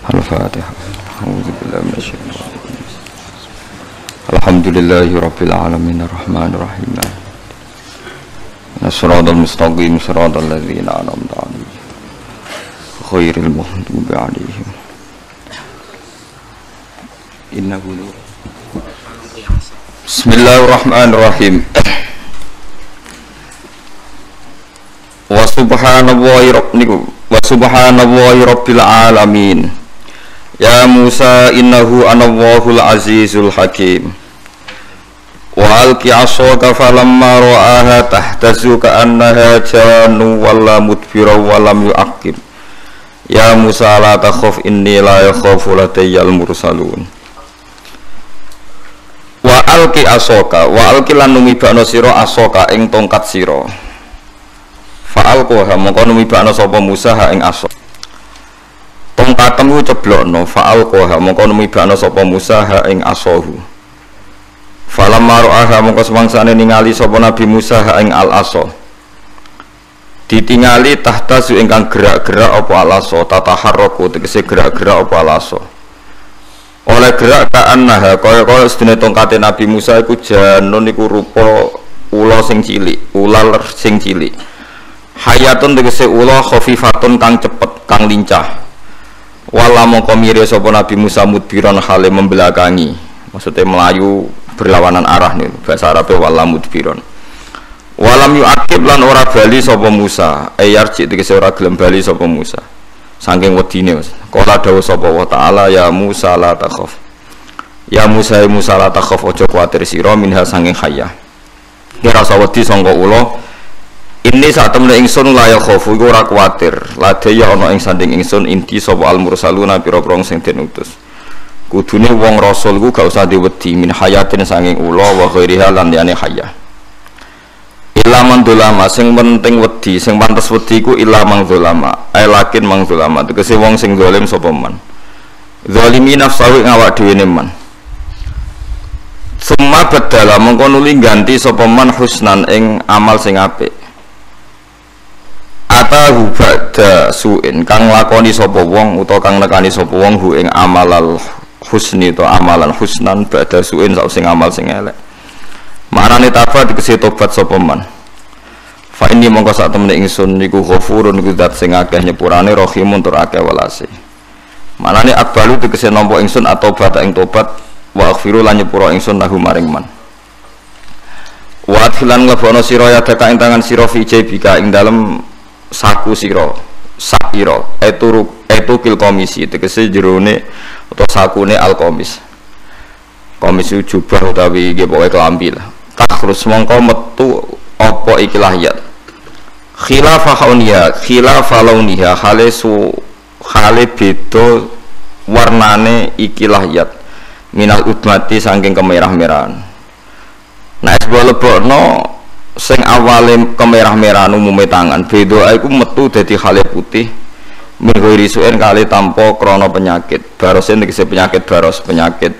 Al-Fatihah. A'udzubillahi minasyaitonir rajim. Alhamdulillahi rabbil alamin arrahmanir rahim. Shiratal mustaqim shiratal ladzina an'amta 'alaihim ghairil maghdubi 'alaihim. Innahu Bismillahirrahmanirrahim. Wa subhanallahi rabbil alamin. Ya Musa innahu anallahul azizul hakim. Wa alqi 'asaka falamma ra'aha tahtazu ka'annaha jannu walla mudbira wa lam yu'aqib. Ya Musa la takhaf inni la yakhafu ladayyal mursalun. Wa alqi 'asaka wa alqi lan numibakno sira asaka ing tongkat sira. Fa alqaha mongko numibakno sapa Musa ha ing asaka. Tongkatemmu ceblokno fa'al koha mongko numibakno sapa Musa ha ing asahu. Falamma ra'aha mongko semangsane ningali sapa Nabi Musa ha ing al-asa. Ditingali tahtazu ingkang gerak-gerak apa al-asa, tataharraku tegese gerak-gerak apa al-asa. Oleh gerak ka'annaha kaya-kaya sedene tongkate Nabi Musa iku janun iku rupa ula sing cilik, ular sing cilik. Hayatun tegese ula khafifatun kang cepet, kang lincah. Wala mongko mire sapa Nabi Musa mudbiran hale membelakangi, maksudnya melayu berlawanan arah nih bahasa Arabe wala mudbiran. Walam yu'aqib lan ora bali sapa Musa ayarji tegese ora gelem bali sapa Musa saking wedine Mas. Kala dawuh sapa wa taala ya Musa la takhaf. Ya Musa la takhaf aja kuwatir sira minha saking hayya. Ora usah wedi sangka ula. Ini saat temen ingsun layak khofu iku ora kuwatir. Ladaya ana ing sanding ingsun inti sapa al mursaluna pira-pira sing den utus. Kudune wong rasul iku gak usah diwedi min hayatin sanging ula wa ghairiha lan liyane hayya. Illa man dzulama sing penting wedi, sing pantes wedi iku illa man dzulama. Ai lakin man dzulama tegese wong sing zalim sapa man. Zalimi nafsahu ing awak dhewe ne man. Summa badala mengko nuli ganti sapa man husnan ing amal sing apik. Atahu ba'da su'in kang lakoni sapa wong utawa kang nekani sapa wong hu ing amalal husni to amalan husnan ba'da su'in sak sing amal sing elek. Maknane tabat tegese tobat sapa man. Fa inni mongko sak temene ingsun niku ghafurun iku zat sing akeh nyepurane rahimun tur akeh welase. Maknane akbalu tegese nampa ingsun atobat ing tobat wa aghfiru lan nyepura ingsun lahu maring man. Wa athilan nglabono sira ya ing tangan sira fi jabika ing dalem saku siro sakiro etu kil komisi tegese jerone atau sakune al komis komisi jubah utawi nggih pokoke kelambi lah takhrus mongko metu apa iki lahyat khilafa launiha hale beda warnane iki lahyat minal udmati saking kemerah-merahan. Nah sebuah lebokno sing awale kemerah-merahan umume tangan beda iku metu dadi hale putih minggu risuken kali tanpa krana penyakit barosen tegese penyakit baros penyakit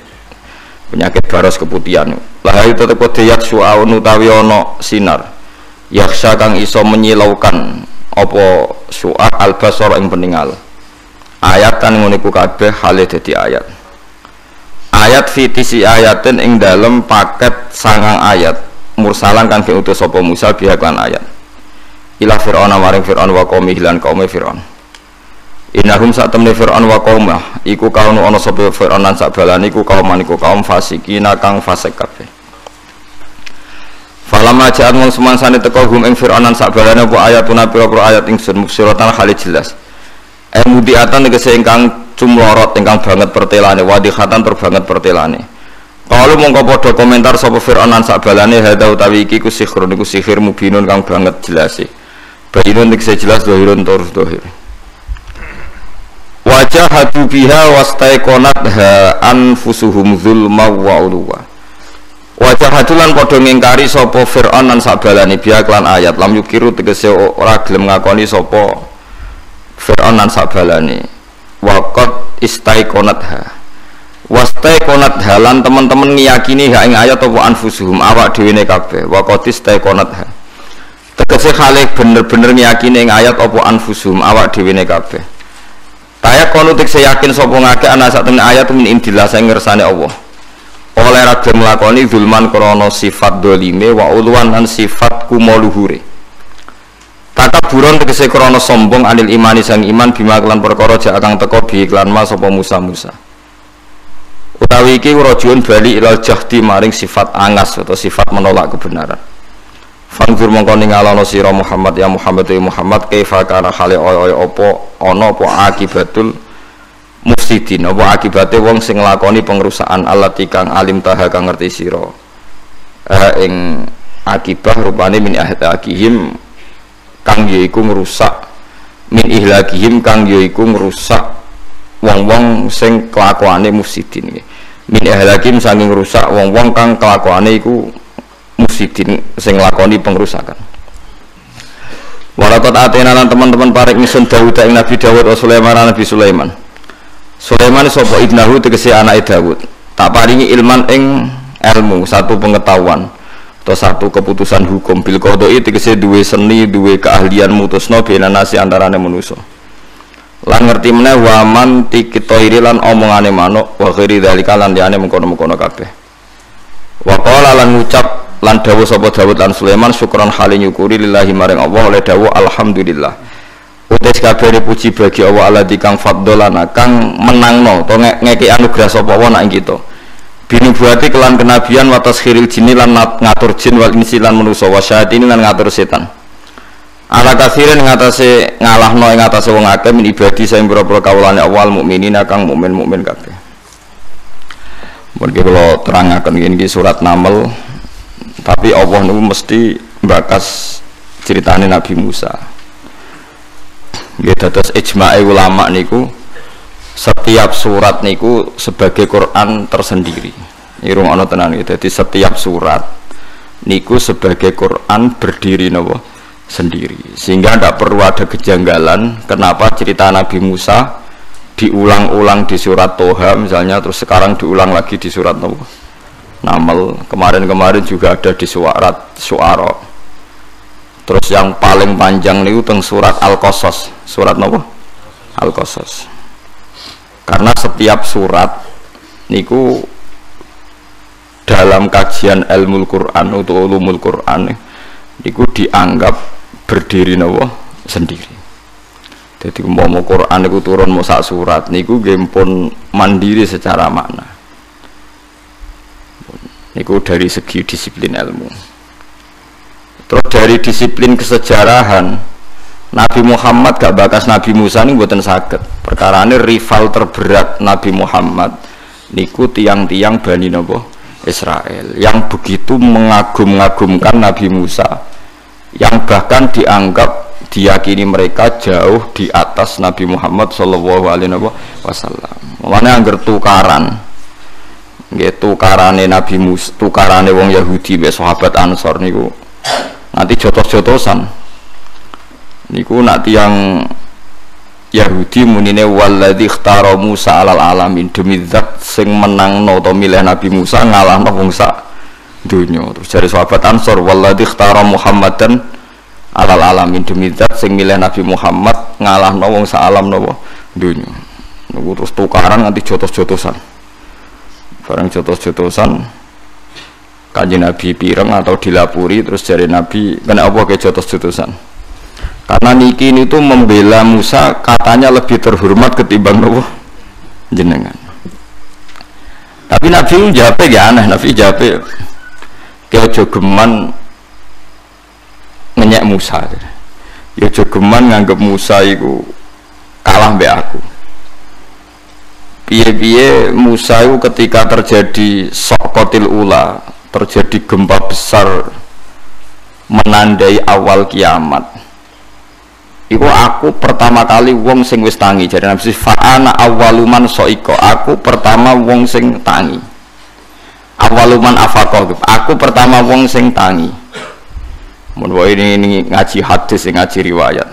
baros keputihan lah itu tetep diyat suaun utawi ana sinar yaksha kang iso menyilaukan apa su'a albasar ing peningal ayat kan ngono iku kabeh hale dadi ayat fitisi ayatin ing dalem paket sangang ayat mursalan kan diutus sapa Musa biha kan ayat ila fir'auna maring fir'aun wa qaumi lan kaum fir'aun innahum satamne fir'aun wa qaumah iku kaum ana sapa fir'aun lan sabalane iku kaum fasikina kang fasik kabeh falamma ja'at mung semansane teka hum ing fir'aun lan sabalane apa ayatuna pira-pira ayat ingsun muksiratan hale jelas mudiatan tegese ingkang cumlorot ingkang banget pertelane wadihatan tur banget pertelane. Kalau mongko padha komentar sapa Fir'aun lan sakbalane hadza utawi iki ku sihir niku sihir mubinun kang banget jelas e. Bayinun tegese jelas dohirun tur dohir. Wajah hadu biha wastaiqonatha anfusuhum zulma wa ulwa. Wajah hadulan padha ngingkari sapa Fir'aun lan sakbalane biha lan ayat lam yukiru tegese ora gelem ngakoni sapa Fir'aun lan sakbalane. Waqad istaiqonatha wastai konat halan teman-teman ngiyakini ha ing ayat apa anfusuhum awak dhewe ne kabeh wa qatis tai konat ha tegese khalik bener-bener ngiyakini ing ayat apa anfusum awak dhewe ne kabeh. Kaya kono tekse yakin sapa ngake ana sak temen ayat min indillah sing ngersane Allah. Oleh ra gelem lakoni zulman krana sifat dolime wa ulwan lan sifat kumoluhure. Takaburon tegese krana sombong anil imani sang iman bima kelan perkara jak kang teka bi iklan ma sapa Musa. Utawi iki rajiun bali ilal jahdi maring sifat angas atau sifat menolak kebenaran. Fanzur mongko ningalono sira Muhammad ya Muhammad kaifa kana hale oyo apa ana apa akibatul mufsidin apa akibate wong sing nglakoni pengrusakan allati kang alim taha kang ngerti sira ing akibah rupane min ahlakihim kang yaiku ngrusak min ihlakihim kang yaiku ngrusak wong-wong sing kelakuane mufsidin min ihlakihim saking ngrusak wong-wong kang kelakuane iku mufsidin sing nglakoni pengrusakan. Walaqad atena lan teman-teman parek misun Daud ing Nabi Daud wa Sulaiman Nabi Sulaiman. Sulaiman sapa ibnahu tegese anake Daud. Tak paringi ilman ing ilmu, satu pengetahuan atau satu keputusan hukum bil qadai tegese duwe seni, duwe keahlian mutusno bena nasi antarane manusa. Lan ngerti meneh waman tikitoiri lan omongane manuk wa ghairi dzalika lan liyane mengkono-mengkono kabeh. Wa qala lan ngucap lan dawuh sapa Daud lan Sulaiman syukran hale nyukuri lillahi maring Allah oleh dawuh alhamdulillah. Utes kabeh puji bagi Allah alladzi kang fadolana kang menangno to ngeki anugerah sapa wa nak kita. Binubuati kelan kenabian wa taskhiril jinni lan ngatur jin wal insi lan manusa wa syayatin lan ngatur setan. Ala kasirin ngatasé ngalahno ing ngatasé wong akeh min ibadi sing pira-pira kawulane awal mukminin kang mukmin kabeh. Mun kula terangaken iki surat Naml. Tapi Allah niku mesti bakas ceritane Nabi Musa. Nggih dados ijma'e ulama niku setiap surat niku sebagai Quran tersendiri. Irung ana tenan iki. Dadi setiap surat niku sebagai Quran berdiri napa sendiri. Sehingga tidak perlu ada kejanggalan kenapa cerita Nabi Musa diulang-ulang di surat Toha misalnya terus sekarang diulang lagi di surat napa Naml, kemarin juga ada di surat Syu'ara. Terus yang paling panjang niku teng surat Al-Qasas. Surat napa? Al-Qasas. Karena setiap surat niku dalam kajian ilmu Quran atau ulumul Quran niku dianggap berdiri napa sendiri. Jadi umpama Quran niku turun mau sak surat niku nggih pun mandiri secara makna. Niku dari segi disiplin ilmu. Terus dari disiplin kesejarahan Nabi Muhammad gak bakas Nabi Musa ini mboten saged. Perkarane rival terberat Nabi Muhammad niku tiang-tiang Bani napa Israel yang begitu mengagum-agumkan Nabi Musa yang bahkan dianggap diyakini mereka jauh di atas Nabi Muhammad sallallahu alaihi wasallam. Mulane angger tukaran nggih tukarane Nabi Musa, tukarane wong Yahudi be sahabat Ansor niku nanti jotos-jotosan. Niku nak tiyang Yahudi munine walladzi ikhtara Musa alal alamin demi zat sing menangno to milih Nabi Musa ngalahno wong sak donya. Terus jare sahabat Ansor walladzi ikhtara Muhammadan alal alamin demi zat sing milih Nabi Muhammad ngalahno wong sak alam napa donya. Niku terus tukaran nanti jotos-jotosan. Barang jotos-jotosan Kanjeng Nabi pireng atau dilapuri terus jari Nabi kena apa ke jotos-jotosan karena niki ini tuh membela Musa katanya lebih terhormat ketimbang Nabi jenengan. Tapi Nabi jape ya aneh. Nabi jape kaya jogeman ngenyek Musa ya jogeman nganggep Musa itu kalah mbek aku. Piye-piye Musa itu ketika terjadi sokotil ula, terjadi gempa besar menandai awal kiamat. Iku aku pertama kali wong sing wis tangi. Jadi Nabi fa'ana awaluman soiko. Aku pertama wong sing tangi. Awaluman afaqah. Aku pertama wong sing tangi. Mun ini ngaji hadis, ngaji riwayat.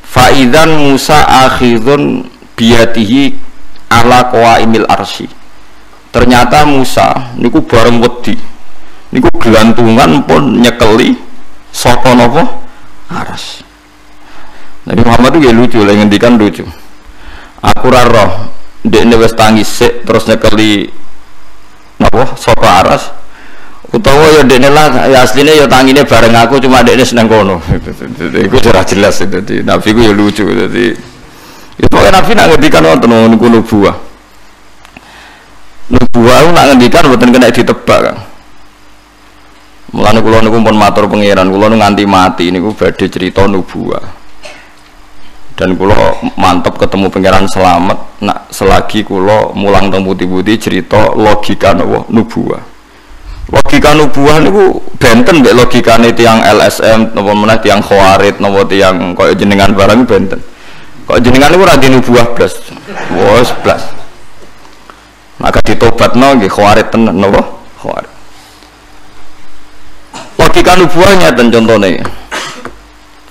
Fa'idan Musa akhidun biyatihi ala qawaimil arsy. Ternyata Musa niku bareng wedi niku gelantungan pun nyekeli saka napa aras. Nabi Muhammad itu ya lucu, lha ngendikan lucu. Aku ra roh ndekne wis tangis sik terus nyekeli napa saka aras. Utawa ya dekne lah ya asline ya tangine bareng aku cuma dekne seneng kono. Iku ora jelas dadi Nabi ku ya lucu dadi. Itu Nabi nak ngendikan wonten niku nubuwah. Nubuwah nak ngendikan mboten kena ditebak, Kang. Mulane kula niku pun matur pangeran, kula nganti mati niku badhe cerita nubuwah. Dan kula mantep ketemu pangeran selamat nak selagi kula mulang teng putih-putih cerita logika nubuwah. Logika nubuah niku benten mbek logikane tiyang LSM napa meneh tiyang Khawarid napa tiyang kaya jenengan barang benten. Kok jenengan niku ora di nubuah blas. Wes blas. Maka ditobatno nggih Khawarid tenan napa? Khawarid. Logika nubuahnya ten contone.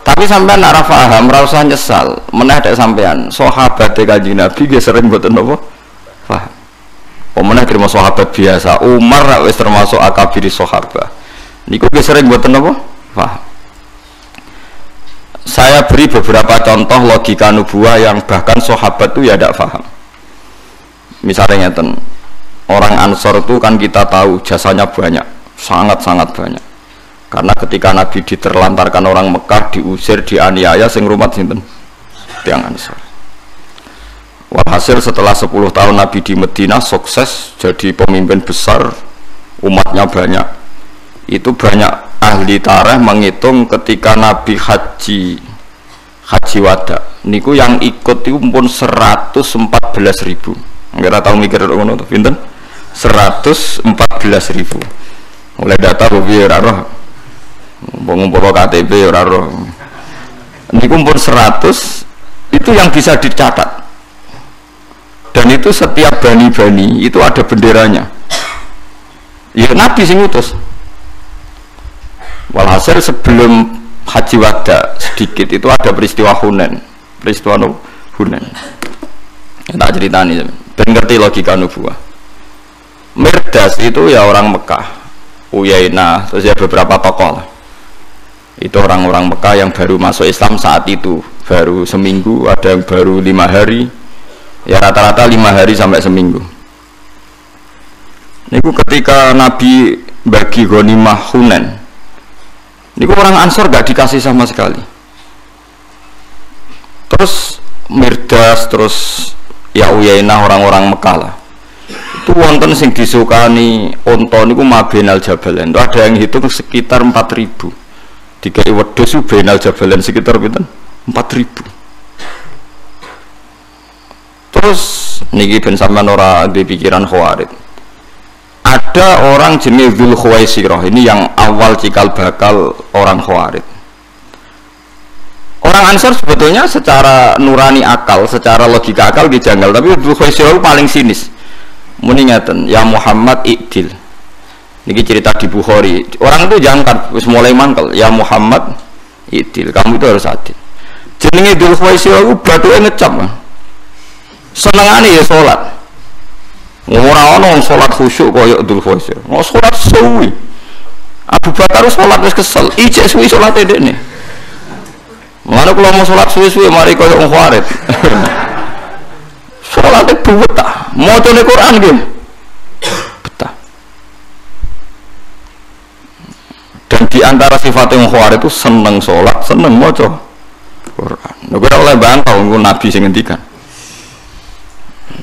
Tapi sampean ora paham, ora usah nyesal. Meneh dek sampean sahabat Kanjeng Nabi nggih sering mboten napa? Paham. Pemenang terima sahabat biasa. Umar wis termasuk akabiri sahabat. Niku sering mboten napa? Paham. Saya beri beberapa contoh logika nubuah yang bahkan sahabat itu ya tidak paham. Misalnya ngeten, orang Ansor itu kan kita tahu jasanya banyak, sangat-sangat banyak. Karena ketika Nabi diterlantarkan orang Mekah, diusir, dianiaya, sing rumat sinten? Tiang Ansor. Walhasil setelah 10 tahun Nabi di Madinah sukses jadi pemimpin besar, umatnya banyak. Itu banyak ahli tarikh menghitung ketika Nabi haji wada niku yang ikut itu pun 114.000. Enggak tahu mikir ngono to pinten? 114.000. Oleh data piye ora roh. Ngumpul KTP ora roh. Niku pun 100 itu yang bisa dicatat. Dan itu setiap bani-bani itu ada benderanya. Ya Nabi sing ngutus. Walhasil sebelum haji wada sedikit itu ada peristiwa Hunain. Peristiwa Hunain. Ya, tak ceritani, ben ngerti logika nubuah. Mirdas itu ya orang Mekah, Uyainah, terus ya beberapa tokoh lah. Itu orang-orang Mekah yang baru masuk Islam saat itu, baru seminggu, ada yang baru 5 hari. Ya rata-rata 5 hari sampai seminggu. Niku ketika Nabi bagi ghanimah Hunain, niku orang Ansor gak dikasih sama sekali. Terus Mirdas, terus ya Uyainah orang-orang Mekah lah. Itu wonten sing disukani unta niku mabenal jabalen. Itu ada yang hitung sekitar 4.000. Dikai wedhus benal jabalen sekitar pinten? 4.000. Terus niki ben sampean ora di pikiran Khawarid. Ada orang jenis Dzul Khuwaisirah, ini yang awal cikal bakal orang Khawarid. Orang Ansor sebetulnya secara nurani akal, secara logika akal dijanggal, tapi Dzul Khuwaisirah paling sinis. Muni ngaten, ya Muhammad i'dil. Niki cerita di Bukhari. Orang itu jangkat wis mulai mangkel, ya Muhammad i'dil, kamu itu harus adil. Jenenge Dzul Khuwaisirah ku bathuke ngecap. Senengane ya salat. Ora ana wong salat khusyuk kaya Dzul Khuwaisirah. Mau salat suwi. Abu Bakar salat wis kesel, ijek suwi salate dekne. Mana kula mau salat suwi-suwi mari kaya wong Khawarid. Salate betah, macane Quran nggih. Betah. Dan di antara sifatnya wong Khawarid itu seneng salat, seneng maca Quran. Nek ora oleh bantah wong Nabi sing ngendikan.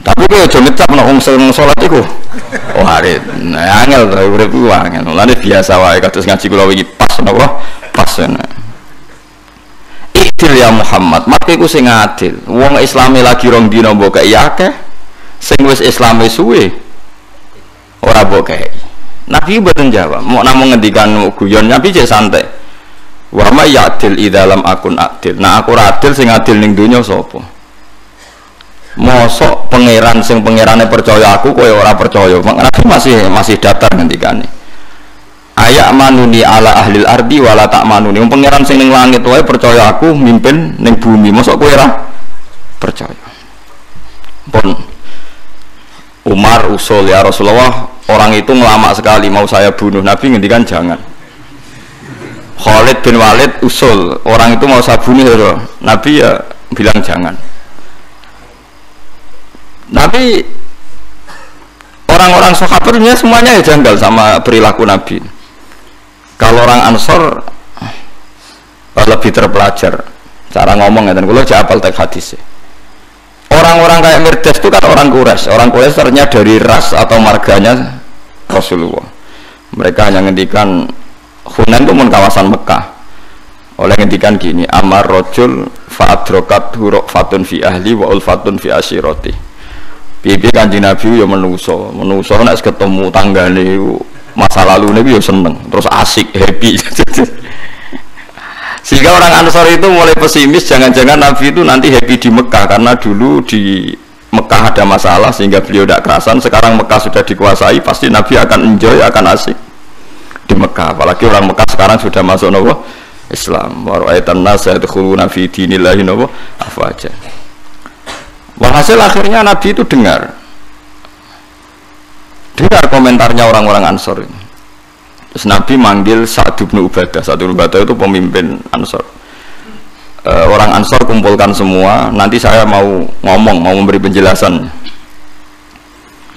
Tapi kok aja ngecap nek wong seneng salat iku. Oh harit. Nah, angel to urip ku angel. Lane biasa wae kados ngaji kula wingi pas napa? Pas. Idil ya Muhammad, maka iku sing adil. Wong Islame lagi rong dina mbok kei akeh. Sing wis Islame suwe ora mbok kei. Nabi mboten jawab, mau namung ngendikan guyon Nabi cek santai. Wa may ya'dil idzalam akun adil. Nah aku ora adil sing adil ning donya sapa? Mosok pangeran sing pangerane percaya aku kowe ora percaya. Nabi masih datar ngendikane. Ayak manuni ala ahlil ardi wala tak manuni. Wong pangeran sing ning langit wae percaya aku mimpin ning bumi. Mosok kowe ora percaya. Pun Umar usul ya Rasulullah, orang itu ngelama sekali mau saya bunuh. Nabi ngendikan jangan. Khalid bin Walid usul orang itu mau sabuni loh. Nabi ya bilang jangan. Nabi orang-orang sahabatnya semuanya ya janggal sama perilaku Nabi. Kalau orang Ansor lebih terpelajar cara ngomong ya, dan kalau apal teks hadis. Orang-orang kayak Mirdas itu kan orang Quraisy. Orang Quraisy ternyata dari ras atau marganya Rasulullah. Mereka hanya ngendikan Hunain itu pun kawasan Mekah. Oleh ngendikan gini, amar rojul fa'adrokat huruk fatun fi ahli wa ulfatun fi asyiroti. Pipi Kanjeng Nabi ya menuso nek ketemu tanggane masa lalu Nabi ya seneng, terus asik, happy. Sehingga orang Ansor itu mulai pesimis, jangan-jangan Nabi itu nanti happy di Mekah, karena dulu di Mekah ada masalah sehingga beliau tidak kerasan. Sekarang Mekah sudah dikuasai, pasti Nabi akan enjoy, akan asik di Mekah. Apalagi orang Mekah sekarang sudah masuk Islam. Wa ra'aitan nas yadkhuluna fi dinillahi afwaja. Walhasil akhirnya Nabi itu dengar komentarnya orang-orang Ansor ini. Terus Nabi manggil Sa'd bin Ubadah. Sa'd bin Ubadah itu pemimpin Ansor. Orang Ansor kumpulkan semua. Nanti saya mau ngomong, mau memberi penjelasan.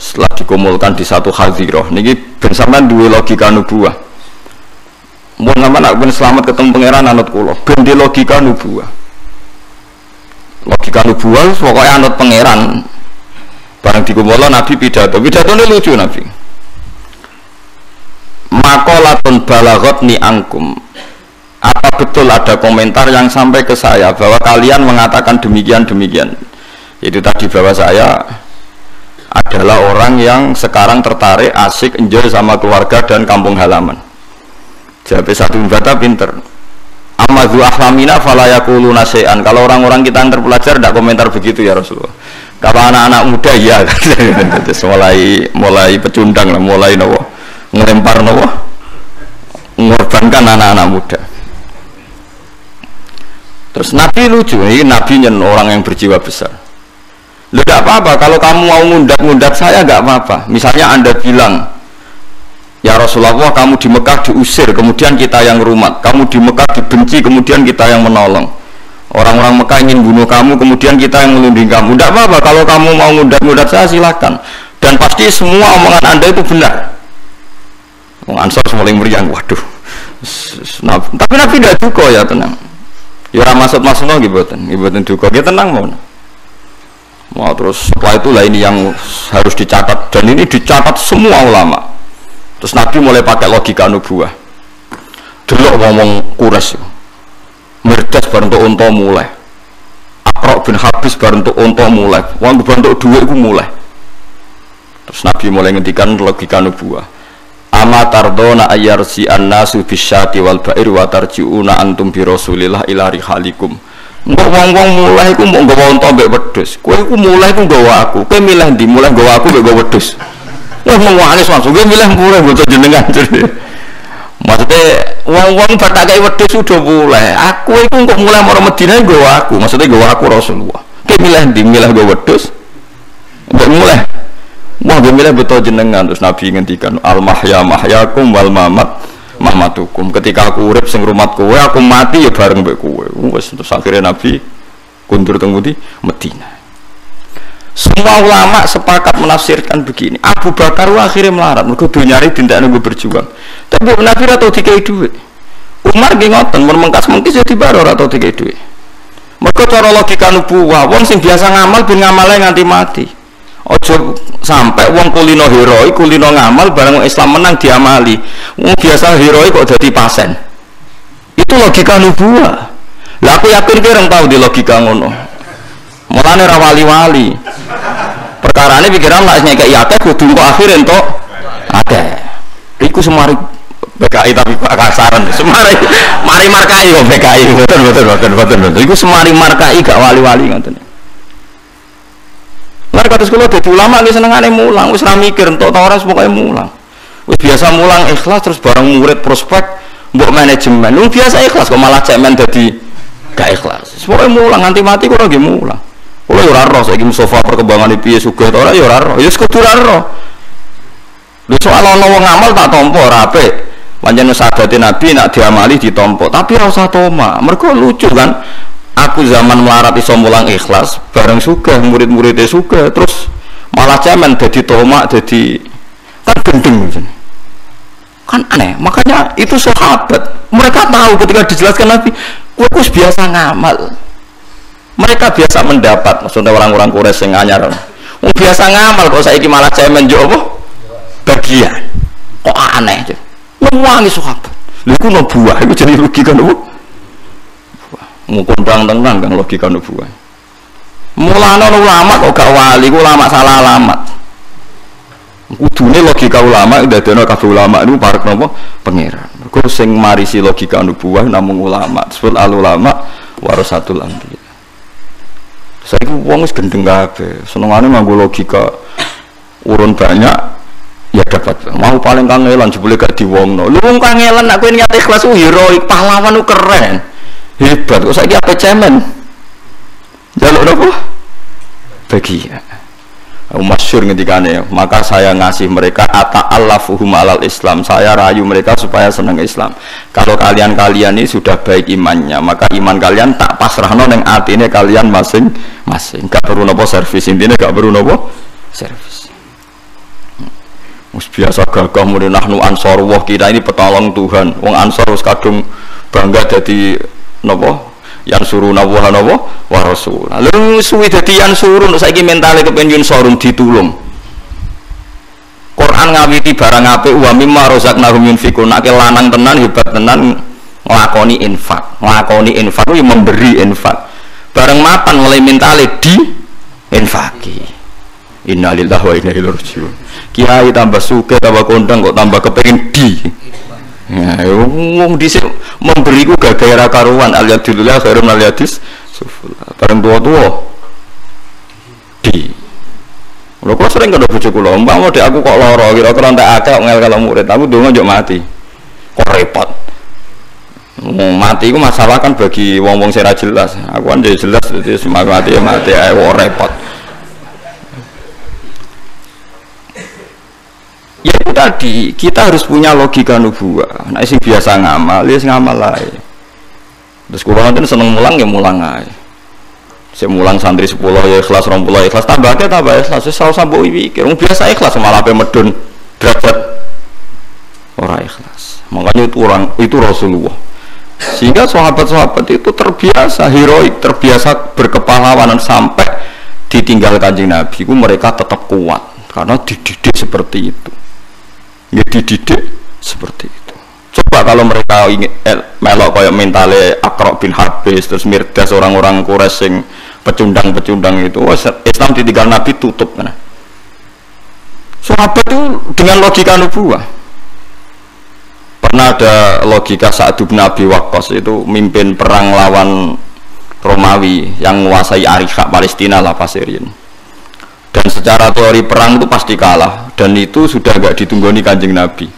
Setelah dikumpulkan di satu hadirah, niki ben sampean duwe logika nubuwah. Mun sampean nak ben selamat ketemu pangeran anut kula, ben di logika nubuwah. Logika nubuwah pokoknya anut pangeran. Barang dikumpulkan Nabi pidato ini lucu Nabi. Makolatun balagot ni angkum. Apa betul ada komentar yang sampai ke saya bahwa kalian mengatakan demikian. Itu tadi bahwa saya adalah orang yang sekarang tertarik, asik, enjoy sama keluarga dan kampung halaman. Jawab satu bata pinter. Amadhu ahlamina falayakulu nasean. Kalau orang-orang kita yang terpelajar tidak komentar begitu ya Rasulullah. Kalau anak-anak muda ya, mulai pecundang lah, mulai ngelempar mengorbankan anak-anak muda. Terus Nabi lucu, ini Nabi orang yang berjiwa besar. Lu tidak apa-apa kalau kamu mau ngundak saya, nggak apa-apa. Misalnya Anda bilang, ya Rasulullah, kamu di Mekah diusir, kemudian kita yang rumat. Kamu di Mekah dibenci, kemudian kita yang menolong. Orang-orang Mekah ingin bunuh kamu, kemudian kita yang melindungi kamu. Tidak apa-apa kalau kamu mau ngundak saya, silakan. Dan pasti semua omongan Anda itu benar. Ansor semuanya meriang, waduh. Tapi Nabi tidak duka ya, tenang. Ya maksud-maksud gibatin duka, dia tenang mau. Mau terus setelah itulah ini yang harus dicatat, dan ini dicatat semua ulama. Terus Nabi mulai pakai logika nubuwah. Delok ngomong Quraisy. Mirdas bareng untuk unta mulai. Aqra bin Habis bareng untuk unta mulai. Wong bentuk dhuwit iku mulai. Terus Nabi mulai ngendikan logika nubuwah. Ama tardona ayyarsi annasu bisyati wal ba'ir wa tarji'una antum bi rasulillah ila rihalikum. Engko wong-wong mulai iku mbok nggawa unta mbek wedhus. Kowe iku mulai iku nggawa aku. Kowe milih ndi? Mulai nggawa aku mbek nggawa wedhus. Wah mengwanis langsung kowe milih mulai mbok jenengan. Maksudnya wong-wong batak wedhus sudah mulai. Aku iku engko mulai marang Madinah nggawa aku. Maksudnya nggawa aku Rasulullah. Kowe milih ndi? Milih nggawa wedhus. Mbok mulai. Wah, gemilah betul jenengan. Terus Nabi ngendikan al-mahya mahyakum wal mamat mamatukum. Ketika aku urip sing rumat kowe, aku mati ya bareng mbek kowe. Wes terus akhirnya Nabi kundur teng pundi? Madinah. Semua ulama sepakat menafsirkan begini. Abu Bakar akhirnya melarat, mergo dunyane dindakne nggo berjuang. Tapi Nabi ora tau dikai dhuwit. Umar nggih ngoten, mun mengkas-mengkis ya dibaro ora tau dikai dhuwit. Mergo cara logika nubuwah, wong sing biasa ngamal ben ngamale nganti mati. Ojo sampai wong kulino heroik, kulino ngamal barang Islam menang diamali. Wong biasa heroik kok jadi pasen. Itu logika nubuwah. Lah aku yakin kira tahu di logika ngono. Mulane ra wali-wali. Perkarane pikiran lak nyekek akeh kudu kok akhir entuk akeh. Iku semari PKI tapi kasaran. Semari mari markai kok PKI. Betul. Iku semari markai gak wali-wali ngoten. Mereka kata sekolah jadi ulama lagi senengane mulang, wis ra mikir entuk ta ora pokoke mulang. Wis biasa mulang ikhlas terus bareng murid prospek mbok manajemen. Lu biasa ikhlas kok malah cemen dadi gak ikhlas. Pokoke mulang nganti mati kok ora nggih mulang. Kula yo ora roh saiki Mustofa perkembangane piye sugih ta ora yo ora roh. Ya kudu ora roh. Lho soal ana wong ngamal tak tampa ora apik. Pancen sahabate Nabi nak diamali ditampa, tapi ora usah toma. Mergo lucu kan. Aku zaman melarat iso mulang ikhlas, bareng sugih murid-muridnya sugih, terus malah cemen dadi tomak, dadi kan gendeng. Kan aneh. Makanya itu sahabat. Mereka tahu ketika dijelaskan Nabi, kowe wis biasa ngamal. Mereka biasa mendapat, maksudnya orang-orang Quraisy yang anyar. Biasa ngamal kok saiki malah cemen yo apa? Bagian. Kok aneh aja. Wangi sahabat. Lha iku nubuwah iku jadi logika nopo? Ngukun tenang kan logika nubuwah. Mulane ulama kok gak wali, ulama salah alamat. Kudune logika ulama ndadekno kabeh ulama niku parek napa? Pangeran. Mergo sing marisi logika nubuwah namung ulama. Disebut al ulama warasatul anbiya. Saiki wong wis gendeng kabeh, senengane nganggo logika urun banyak ya dapat. Mau paling kangelan jebule gak diwongno. Lu wong kangelan nek kowe niat ikhlas ku heroik, pahlawan ku keren. Hebat kok saiki ape cemen. Jaluk napa? Bagian. Masyhur ngendikane, maka saya ngasih mereka ata'allafuhum alal Islam. Saya rayu mereka supaya senang Islam. Kalau kalian-kalian ini sudah baik imannya, maka iman kalian tak pasrahno ning atine kalian masing-masing. Gak perlu nopo servis, intine gak perlu nopo servis. Mus biasa gagah muni nahnu ansarullah, kita ini petolong Tuhan. Wong ansar wis kadung bangga dadi nopo? Yang suruh nabuhan apa? Wa rasul. Lalu suwi dadi yang suruh saiki mentale kepengen sorun ditulung. Quran ngawiti barang apik wa mimma razaqnahum yunfikun. Nek lanang tenan hebat tenan nglakoni infak kuwi memberi infak. Bareng mapan mulai mentale di infaki. Innalillahi wa inna ilaihi raji'un. Kiai tambah sugih tambah kondang kok tambah kepengin di. Ya, wong dhisik memberi ku gagah karuan aliyadillah khairun aliyadis sufula. Bareng tua-tua di. Lho kok sering kena bojo kula, mbak dek aku kok lara kira-kira entek akeh ngel kalau murid, aku donga njuk mati. Kok repot. Mati ku masalah kan bagi wong-wong sing ra jelas. Aku kan jelas dadi mati ya mati ae kok repot. Ya itu tadi, kita harus punya logika nubuwah. Nek sing biasa ngamal, ya sing ngamal ae. Terus kula nanti seneng mulang ya mulang ae. Sing mulang santri 10 ya ikhlas, 20 ya ikhlas, tambah ikhlas, wis ora mbok pikir. Wong biasa ikhlas malah ape medun derajat ora ikhlas. Makanya itu Rasulullah. Sehingga sahabat-sahabat itu terbiasa heroik, terbiasa berkepahlawanan sampai ditinggal Kanjeng Nabi. Ku mereka tetap kuat karena dididik seperti itu. Ya dididik seperti itu. Coba kalau mereka ingin melok kayak mentale Aqra bin Habis terus Mirdas orang-orang Quraisy sing pecundang-pecundang itu, Islam ditinggal Nabi tutup kan. Sahabat itu dengan logika nubuwah. Pernah ada logika Sa'd bin Abi Waqqas itu mimpin perang lawan Romawi yang menguasai Ariha Palestina lah Pasirin. Dan secara teori perang itu pasti kalah dan itu sudah agak ditunggoni Kanjeng Nabi,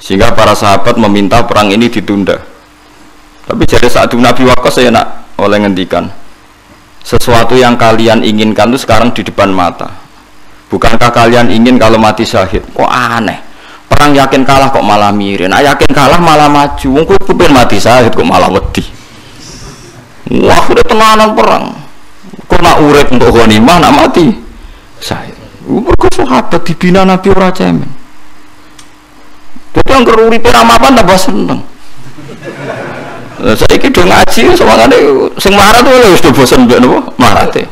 sehingga para sahabat meminta perang ini ditunda. Tapi jadi saat Nabi Waqqas saya nak oleh ngendikan sesuatu yang kalian inginkan itu sekarang di depan mata. Bukankah kalian ingin kalau mati syahid? Kok aneh, perang yakin kalah kok malah mirin, nah yakin kalah malah maju. Wong kowe pengen mati syahid kok malah wedi. Wah udah tenanan perang, kok nak urip untuk ghanimah nak mati saya, mereka sahabat dibina Nabi ora cemen. Jadi yang keruri peramapan tambah seneng. Saya iki do ngaji, semangane sing marah tuh wis do bosen mbek napa marate.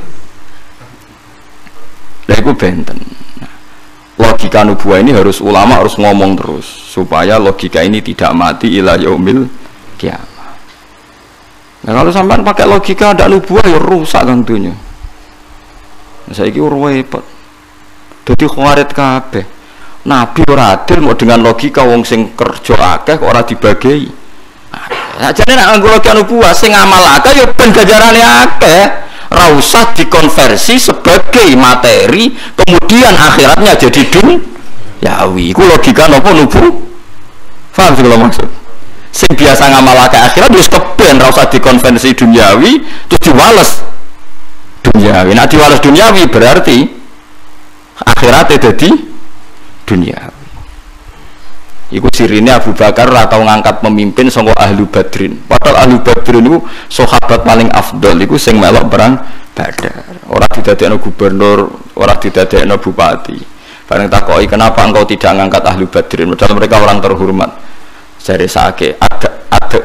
Lah iku benten. Logika nubuwah ini harus ulama harus ngomong terus supaya logika ini tidak mati ila yaumil kiamah. Nah kalau sampean pakai logika ndak nubuwah ya rusak kan dunya. Saiki ora repot. Dadi khawarit kabeh. Nabi ora adil mau dengan logika wong sing kerja akeh kok ora dibagi. Nah, jane nek nganggo logika nubuwah sing amal akeh ya ben ganjarane akeh. Ora usah dikonversi sebagai materi, kemudian akhiratnya jadi duniawi. Iku logika napa nubuwah? Paham sing kula maksud? Sing biasa ngamal akeh akhirat wis keben ora usah dikonversi duniawi terus diwales duniawi. Nah diwales duniawi berarti akhiratnya jadi duniawi. Iku sirine Abu Bakar ora tau ngangkat pemimpin saka Ahlu Badrin. Padahal Ahlu Badrin niku sahabat paling afdol iku sing melok perang Badar. Ora didadekno gubernur, ora didadekno bupati. Bareng takoki kenapa engkau tidak ngangkat Ahlu Badrin? Padahal mereka orang terhormat. Jare sake ada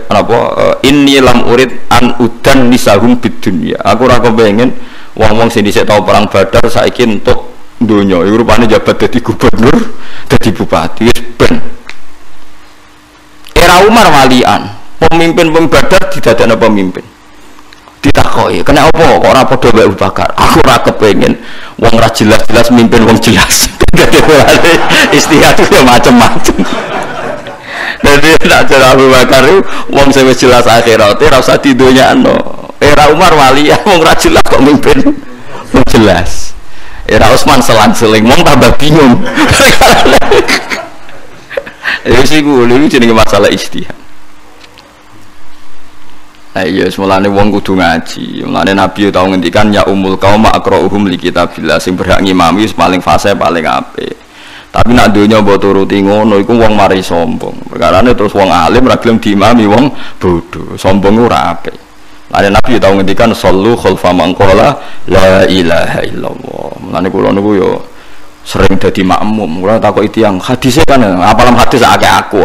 napa inni lam urid an udan nisahum bid dunya. Aku ora kepengin wong-wong sing dhisik tau perang Badar saiki entuk donya. Iku rupane jabat dadi gubernur, dadi bupati wis ben. Era Umar walian, pemimpin Badar didadekno pemimpin. Ditakoki, "Kena apa kok ora padha mbek Abu Bakar?" Aku ora kepengin wong ra jelas-jelas mimpin wong jelas. Dadi istihad itu macam-macam. Jadi nak cara Abu Bakar itu wong sing wis jelas akhirate ora usah didonyakno. Era Umar walian wong ra jelas kok mimpin wong jelas. Era Utsman selang-seling wong tambah bingung. Iki kuwi jenenge masalah ijtihad. Ayo semulane wong kudu ngaji. Mulane Nabi tau ngendikan ya umul qaum aqra'uhum li kitabillah sing berhak ngimami paling fase paling apik. Tapi nak donya mbok turuti ngono iku wong mari sombong. Perkarane terus wong alim ra gelem diimami wong bodho. Sombong ora apik. Mulane Nabi tau ngendikan sallu khalfa man qala la ilaha illallah. Mulane kula niku yo sering dadi makmum. Kula takoki tiyang hadise kan apalam hadis akeh aku.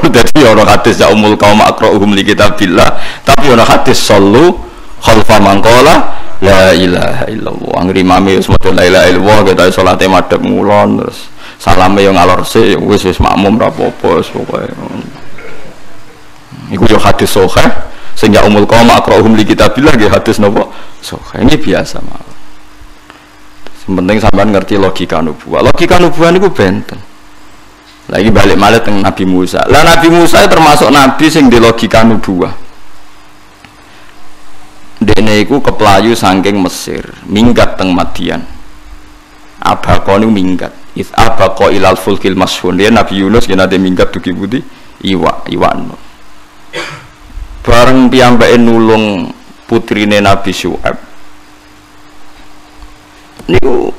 Dadi ora hadis ya umul qaum aqra'uhum li kitabillah, tapi ora hadis sallu khalfa man qala la ilaha illallah. Anggere imame wis maca la ilaha illallah kita salate madhep ngulon terus salame yo ngalor sik wis makmum ra apa-apa wis pokoke. Iku yo hadis sahih sing ya umul qaum aqra'uhum li kitabillah nggih hadis napa sahih. Ini biasa mawon. Penting sampean ngerti logika nubuwah. Logika nubuwah niku benten. Lagi balik malih teng Nabi Musa. Lah Nabi Musa termasuk nabi sing di logika nubuwah. Dene iku keplayu saking Mesir, minggat teng Madian. Abaqa niku minggat. Is abaqa ilal fulkil mashhun. Dia Nabi Yunus yen ade minggat dugi budi iwak. Bareng piyambake nulung putrine Nabi Syuaib. Niku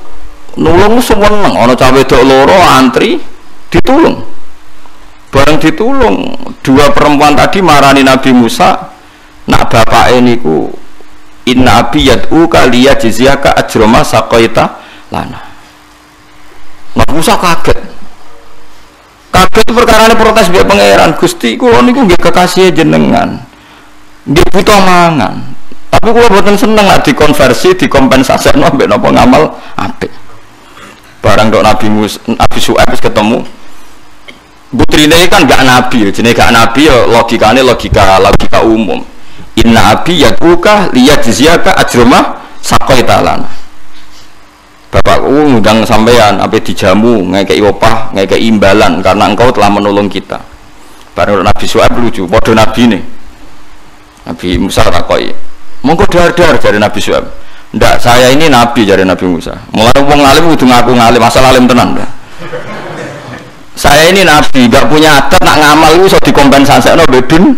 nulung seneng ana cah wedok loro antri ditulung. Bareng ditulung, dua perempuan tadi marani Nabi Musa, nak bapake niku inna abi yad'u kaliya jizyaka ajrama saqaita lana. Nabi Musa kaget. Kaget perkarane protes mbek pangeran, Gusti kula niku nggih kekasih jenengan. Nggih butuh mangan. Tapi kula boten seneng nek dikonversi, dikompensasekno mbek napa ngamal apik. Barang tok Nabi Syuaib wis ketemu. Putrine kan gak nabi, jenenge gak nabi ya logikane logika umum. Inna abi yad'uka liyajziyaka ajrama saqaita lana. Bapakku ngundang sampean ape dijamu, ngekeki opah, ngekeki imbalan karena engkau telah menolong kita. Bareng Nabi Syuaib lucu, padha nabine. Nabi Musa takoki, "Monggo dar-dar," jare Nabi Syuaib. "Ndak, saya ini nabi," jare Nabi Musa. Mulai wong alim kudu ngaku ngalim, asal alim tenan. Saya ini nabi, gak punya adat nak ngamal itu iso dikompensasekno bedun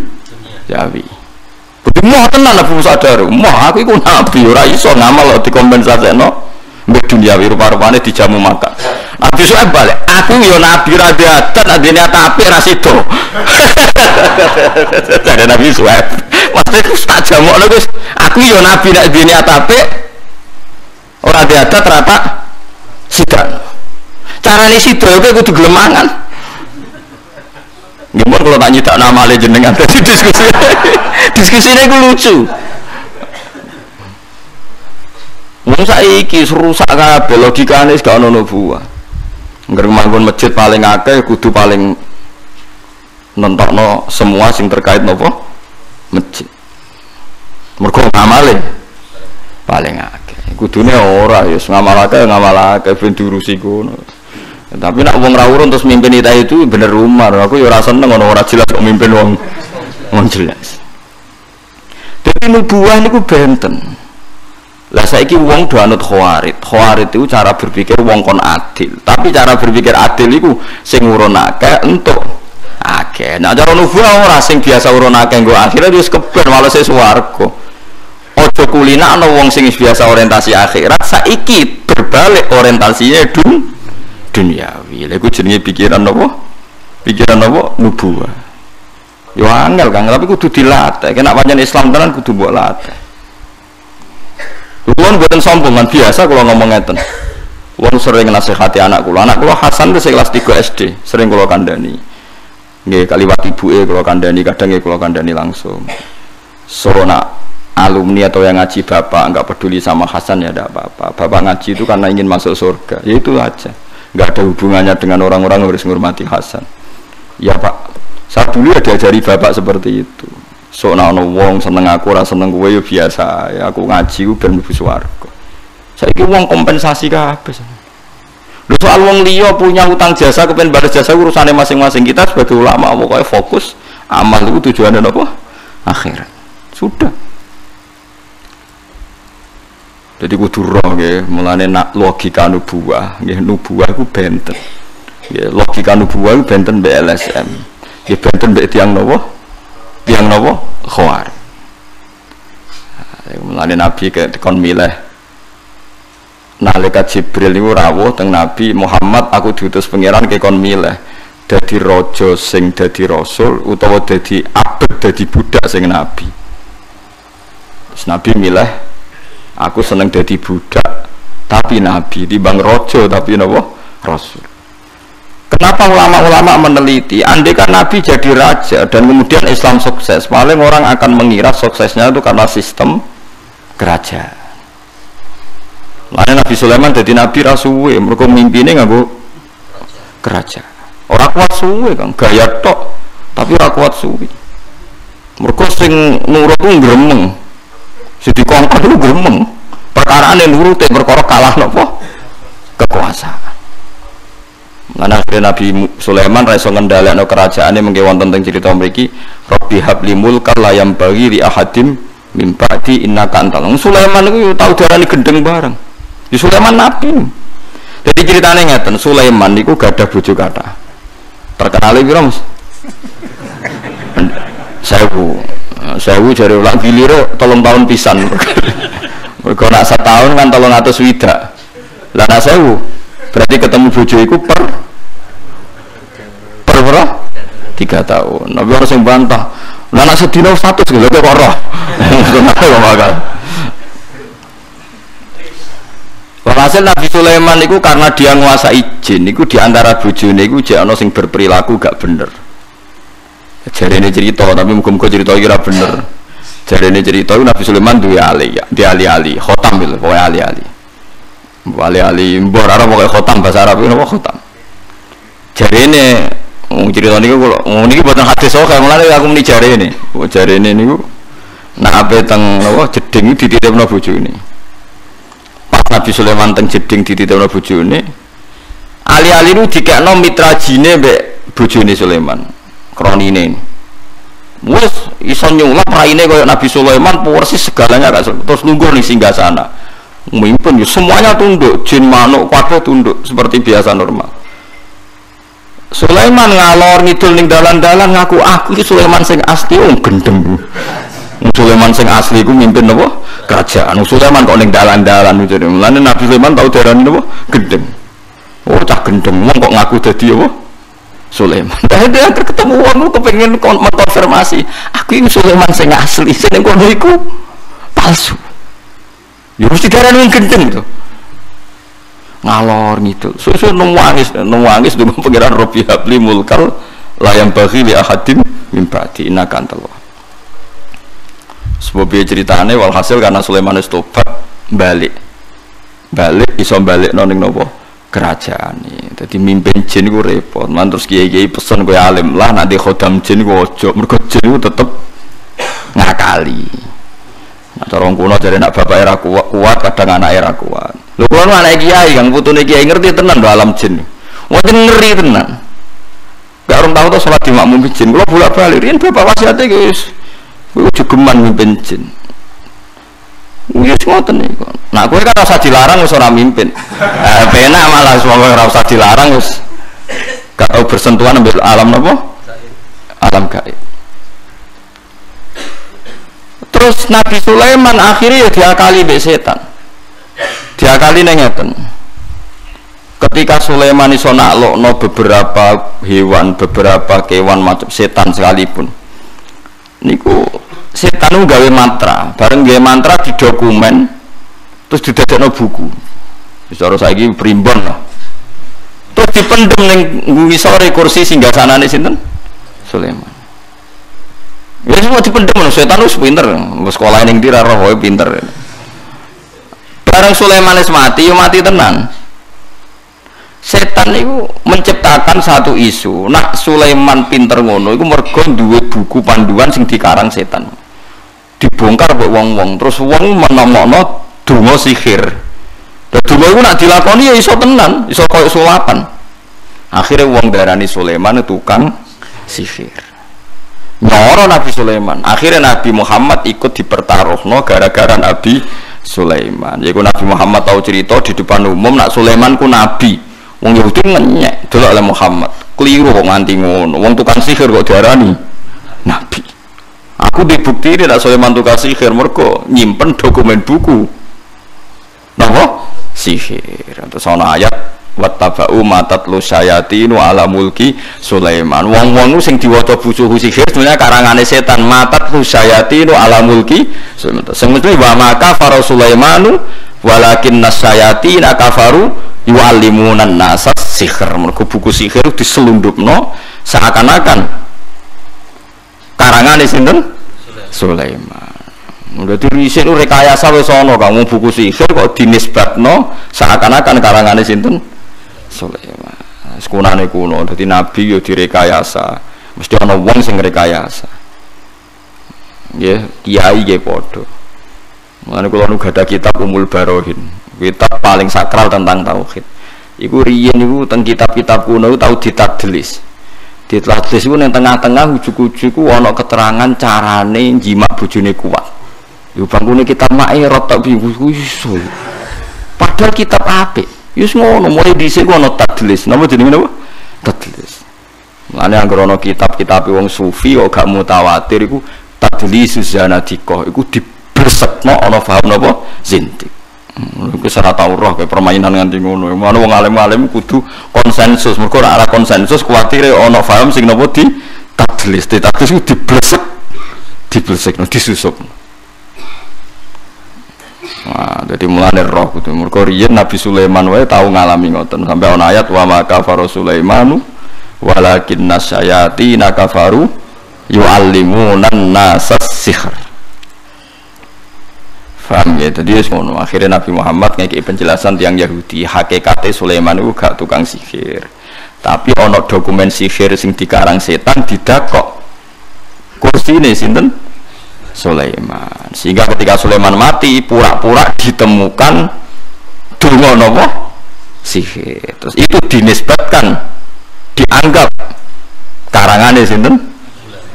Jawi. Betul mau tenan Nabi Musa sadar, "Mah aku iku nabi ora iso ngamal kok dikompensasekno bedun Jawi rupa-rupane dijamu makan." Nabi Syuaib balik, "Aku yo nabi ra di adat, adine apik ra sido." Dari Nabi Syuaib, "Maksudku tak jamukno Gus, aku yo nabi nek dene apik ora di adat rata sidan." Carane sido kowe kudu gelem mangan. Gimana kalau tak nyitak nama le jenengan tadi diskusi. Diskusine iku lucu. Wong saiki rusak kabeh logikane gak ono nubuwah. Ngger manggon masjid paling akeh kudu paling nentokno semua sing terkait nopo masjid. Mergo ngamale paling akeh. Kudune ora ya ngamal akeh ben diurusi ngono. Tapi nak wong ra urun terus mimpin itu bener umar. Aku ya ora seneng ono ora jelas kok mimpin wong jelas. Dadi nubuwah niku benten. Lah saiki wong do anut khawarid. Khawarid itu cara berpikir wong kon adil. Tapi cara berpikir adil iku sing urun akeh entuk akeh. Nah cara nubuwah ora sing biasa urun akeh nggo akhire wis keben malah sing swarga. Ojo kulinakno wong sing biasa orientasi akhirat saiki berbalik orientasinya duniawi. Lha iku jenenge pikiran apa? Pikiran apa? Nubuwah. Yo angel Kang, tapi kudu dilatih. Kena pancen Islam tenan kudu mbok latih. Kulo mboten sombong kan biasa kula ngomong ngeten. Kulo sering nasihati anak kula. Anak kula Hasan wis kelas 3 SD, sering kula kandhani. Nggih kaliwat ibuke kula kandhani, kadang kula kandhani langsung. So nak alumni atau yang ngaji bapak enggak peduli sama Hasan ya tidak apa-apa. Bapak ngaji itu karena ingin masuk surga. Ya itu aja. Enggak ada hubungannya dengan orang-orang yang harus menghormati Hasan. Ya Pak, saya dulu ya diajari bapak seperti itu. So ana wong seneng aku ora seneng kowe ya biasa ya aku ngaji ku ben mlebu swarga. Saiki wong kompensasi kabeh. Lho soal wong liya punya utang jasa kepen balas jasa urusane masing-masing. Kita sebagai ulama pokoknya fokus amal itu tujuannya apa? Akhirat. Sudah. Jadi kudu roh nggih, mulane nak logika nubuwah, nggih nubuwah iku benten. Nggih, logika nubuwah iku benten mbek LSM. Nggih benten mbek tiyang napa? Tiyang napa? Khawar. Mulane Nabi kon milih nalika Jibril niku rawuh teng Nabi Muhammad, aku diutus pangeran ke kon milih dadi raja sing dadi rasul utawa dadi abet dadi budak sing nabi. Terus Nabi milih aku seneng dadi budak tapi nabi timbang raja tapi napa rasul. Kenapa ulama-ulama meneliti andai kan Nabi jadi raja dan kemudian Islam sukses, paling orang akan mengira suksesnya itu karena sistem kerajaan. Lain Nabi Sulaiman jadi Nabi rasuwe, mereka mimpinnya nganggo kerajaan. Orang kuat suwe kan, gaya tok, tapi orang kuat suwe. Mereka sing nurut itu gremeng, jadi kongkot itu gremeng. Perkaraan yang nurut perkara kalah nopo kekuasaan. Mana akhirnya Nabi Sulaiman raiso ngendhalekno kerajaane mengke wonten teng cerita mriki Rabbi habli mulkan la yam bagi li ahadim min ba'di innaka antal. Sulaiman iku tau diarani gendeng bareng. Di Sulaiman nabi. Jadi ceritane ngeten, Sulaiman niku gadah bojo kathah. Terkenale piro, Mas? 1000 jare ulang gilire 3 tahun pisan. Mergo nak setahun kan 300 swidak. Lah nak 1000 berarti ketemu bojo iku per 3 tahun. Nabi harus yang bantah. Lah nek sedina 100 lho kok ora. Walhasil Nabi Sulaiman itu karena dia nguasai jin, itu diantara bojone itu jek ana sing berperilaku gak bener. Jarene cerita, tapi muga-muga cerita iki ora bener. Jarene cerita itu Nabi Sulaiman duwe ali, dia ali-ali, khotam lho, pokoke ali-ali. Ali-ali mbor ora pokoke khotam bahasa Arab napa khotam. Jarene cerita niku kula niki boten hadis kok, mulane aku muni jarene. Jarene niku nak ape teng napa jeding dititipno bojone. Nabi Sulaiman teng jeding dititipno bojone. Ali-ali nu dikekno mitra jine mbek bojone Sulaiman. Kronine. Wes iso nyulap raine koyo Nabi Sulaiman persis segalanya terus lungguh ning singgasana. Mimpin ya semuanya tunduk, jin manuk kabeh tunduk seperti biasa normal. Sulaiman ngalor ngidul ning dalan-dalan ngaku aku iki Sulaiman sing asli gendeng. Sulaiman sing asli ku mimpin napa? Kerajaan. Sulaiman kok ning dalan-dalan jadi. Mulane Nabi Sulaiman tau darani napa? Gendeng. Oh cah gendeng wong kok ngaku dadi apa? Sulaiman. Dia ketemu wong kepengin mengkonfirmasi, aku iki Sulaiman sing asli, sing kono iku palsu. Ya mesti darani gendeng to. Ngalor ngidul. Susu nangis dengan pengiran Rabbi habli mulkal la yang bagi li ahadin min ba'di innaka antal. Sebab ceritane walhasil karena Sulaiman wis tobat balik iso balik ning napa kerajaan iki. Dadi mimpin jin iku repot. Man terus kiai-kiai pesen kowe alim lah nek khodam jin iku aja mergo jin iku tetep ngakali. Nah, cara kuno jare nek bapak era kuat kadang anak era kuat. Lho kulo anak kiai Kang putune kiai ngerti tenan lho alam jin. Wong ngeri tenan. Gak orang tahu tuh salat di makmum jin. Kulo bolak-balik riyen bapak wasiate guys. Kuwi jogeman mimpin jin. Wis ngoten niku. Nah, kowe kan ora dilarang wis ora mimpin. Penak malah wong ora usah dilarang wis gak tau bersentuhan ambil alam napa? Alam gaib. Terus Nabi Sulaiman akhirnya ya diakali mbek setan. Diakali nang ngeten. ketika Sulaiman iso naklokno beberapa hewan, beberapa kewan macam setan sekalipun. Niku setan itu gawe mantra, bareng gawe mantra di dokumen, terus didadekno buku. Cara saiki primbon lah. Terus dipendem ning ngisore kursi singgasanane sinten? Sulaiman. Ya semua dipendem, setan wis pinter, sekolah ning ndi ra roh pinter. Bareng Sulaiman wis mati, yo mati tenan. Setan itu menciptakan satu isu, nak Sulaiman pinter ngono iku mergo duwe buku panduan sing dikarang setan. Dibongkar kok wong-wong, terus wong menemokno donga sihir. Lah donga iku nak dilakoni ya iso tenan, iso koyo sulapan. Akhirnya wong darani Sulaiman tukang sihir. Nyoro Nabi Sulaiman. Akhirnya Nabi Muhammad ikut dipertaruhno gara-gara Nabi Sulaiman. Yaiku Nabi Muhammad tahu cerita di depan umum nak Sulaiman ku nabi. Wong Yahudi ngenyek delok oleh Muhammad. Keliru kok nganti ngono. Wong tukang sihir kok diarani nabi. Aku dibukti nak Sulaiman tukang sihir mergo nyimpen dokumen buku. Napa? Sihir. Terus ana ayat wattaba'u matatlu syayatinu ala mulki Sulaiman. Wong-wong sing diwaca buku sihir sebenarnya karangane setan. Matatlu syayatinu ala mulki Sulaiman. Sing mesti wa maka faro Sulaimanu walakin nasyayatina kafaru yu'allimunan nasa sihir. Mergo buku sihir diselundupno seakan-akan karangane sinten? Sulaiman. Dadi riset rekayasa wis ana kamu buku sihir kok dinisbatno seakan-akan karangane sinten? Sulaiman. Sekunane kuno, dadi nabi yo direkayasa. Mesti ana wong sing rekayasa. Nggih, kiai nggih padha. Mulane kula nu gadah kitab Umul Barohin, kitab paling sakral tentang tauhid. Iku riyen niku teng kitab-kitab kuno tau ditadlis. Ditadlis iku ning tengah-tengah ujug-ujug ku ana keterangan carane jimak bojone kuat. Yo bangkune kitab Ma'irot tak iso. Padahal kitab apik. Yus ngono mulai dhisik ku ana tadlis. Napa jenenge napa? Tadlis. Mulane anggere ana kitab-kitab wong sufi kok gak mutawatir iku tadlisus zanadiqah iku dibersekno ana paham napa? Zintik. Iku ora tau roh kaya permainan nganti ngono. Mulane wong alim-alim kudu konsensus. Mergo ora konsensus kuwatire ana paham sing napa di tadlis. Tadlis ku diblesek, disusuk. Nah, jadi mulane roh kudu mergo riyen Nabi Sulaiman wae tau ngalami ngoten sampai ana ayat wa maka faro Sulaimanu walakin nasyayatina kafaru yu'allimunan nasas sihr. Paham ya? Jadi ngono akhirnya Nabi Muhammad ngeki penjelasan tiang Yahudi hakikate Sulaiman itu gak tukang sihir. Tapi ana dokumen sihir sing dikarang setan didakok. Kursine sinten? Sulaiman. Sehingga ketika Sulaiman mati pura-pura ditemukan donga napa sihir. Terus itu dinisbatkan dianggap karangane sinten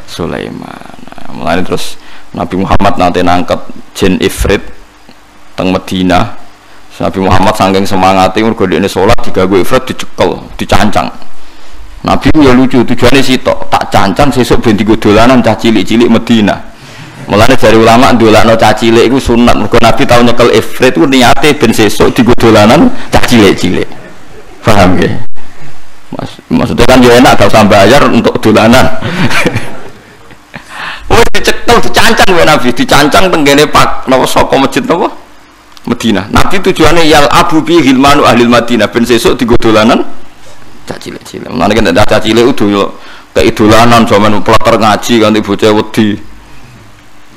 Sulaiman. Nah, mulai terus Nabi Muhammad nanti nangkep jin ifrit teng Madinah. Nabi Muhammad saking semangate mergo dekne salat diganggu ifrit dicekel, dicancang. Nabi ya lucu tujuane sitok tak cancang sesuk ben digo dolanan cah cilik-cilik Madinah. Mulane dari ulama ndolakno cah cilik iku sunat. Mergo Nabi tau nyekel ifrit ku niate ben sesuk digo dolanan cah cilik-cilik. Paham nggih? Maksudnya kan yo enak gak usah bayar untuk dolanan. Wis dicekel dicancang wae Nabi, dicancang tenggene Pak napa saka masjid napa? Madinah. Nabi tujuane yal abu bi hilmanu ahli Madinah ben sesuk digo dolanan cah cilik-cilik. Mulane kan cah cilik udah kayak dolanan zaman pelakar ngaji ganti bocah wedi.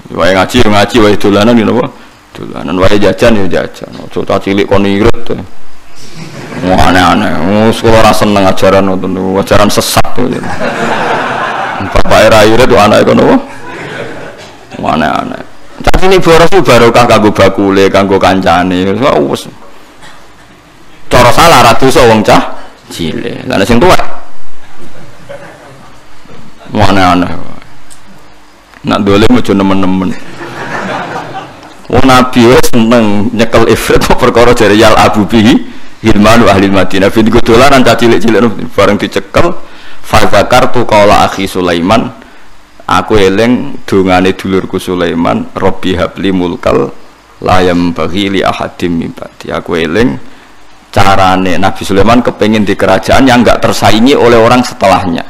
Wae ngaji wae dolanan ya napa? Dolanan wae jajan ya jajan. Aja cah cilik kon irit. Wah aneh-aneh. Sekolah ora seneng ajaran ngoten niku, ajaran sesat to. Bapak era irit tuh anake kono. Wah aneh-aneh. Cah cilik boros ku barokah kanggo bakule, kanggo kancane. Wis. Cara salah ra dosa wong cah cilik. Lah sing tuwek. Wah aneh-aneh. Nak dolim aja nemen-nemen. Wong Nabi wis seneng nyekel ifrit perkara jare yal abu bihi hilmanu ahli Madinah. Bin dolanan cah cilik-cilik bareng dicekel fa zakartu qala akhi Sulaiman. Aku eling dongane dulurku Sulaiman, Rabbi habli mulkal la yam baghi li ahadim min ba'di. Aku eling carane Nabi Sulaiman kepengin di kerajaan yang enggak tersaingi oleh orang setelahnya.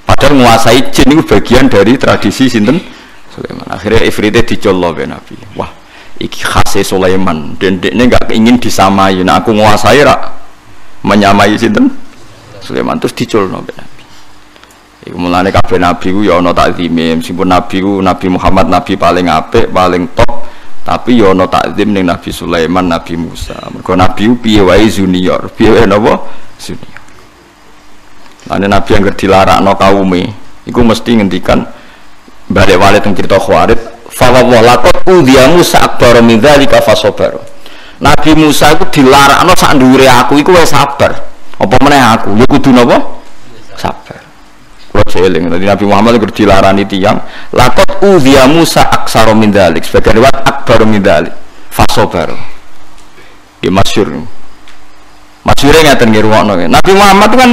Padahal menguasai jin itu bagian dari tradisi sinten Sulaiman. Akhirnya Ifritnya dicolok be Nabi. Wah, iki khase Sulaiman. Dan dekne enggak ingin disamai. Nah aku menguasai rak menyamai sinten Sulaiman, terus dicolok be Nabi. Iku mulane kabeh nabi ku ya ana takzime, meskipun nabi ku Nabi Muhammad nabi paling apik, paling top, tapi ya ana takzim ning Nabi Sulaiman, Nabi Musa. Mergo nabi ku piye wae junior, piye wae napa? Junior. Lan nabi yang dilarakno kaume, iku mesti ngendikan balik wale teng cerita Khawarid, fa wa laqad udhiya Musa akbar min dzalika fasabar. Nabi Musa iku dilarakno sak ndhuwure aku iku wis sabar. Apa meneh aku, ya kudu napa? Sabar. Kalau jeling, tadi Nabi Muhammad itu dilarani tiang. Lakot udhiya Musa aksaro min dzalik, sebagai riwayat akbar min dzalik. Fasobar. Ini masyhur. Masyhurnya ngaten nggih rumakno. Nabi Muhammad kan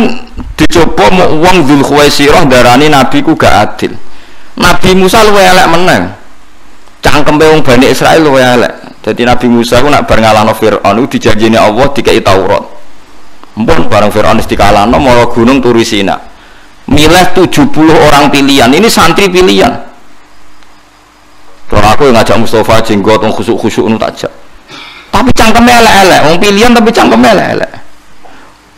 dicoba mau wong Dzul Khuwaisirah darani nabi ku gak adil. Nabi Musa luwih elek meneng. Cangkempe wong Bani Israil luwih elek. Jadi Nabi Musa ku nak bar ngalahno Firaun ku dijanjini Allah dikai Taurat. Mumpun bareng Firaun dikalahno mara gunung turu Sina. Milih 70 orang pilihan, ini santri pilihan. Kalau aku yang ngajak Mustafa jenggot, khusuk-khusuk nu takjak. Tapi cangkeme elek-elek, wong pilihan tapi cangkeme elek-elek.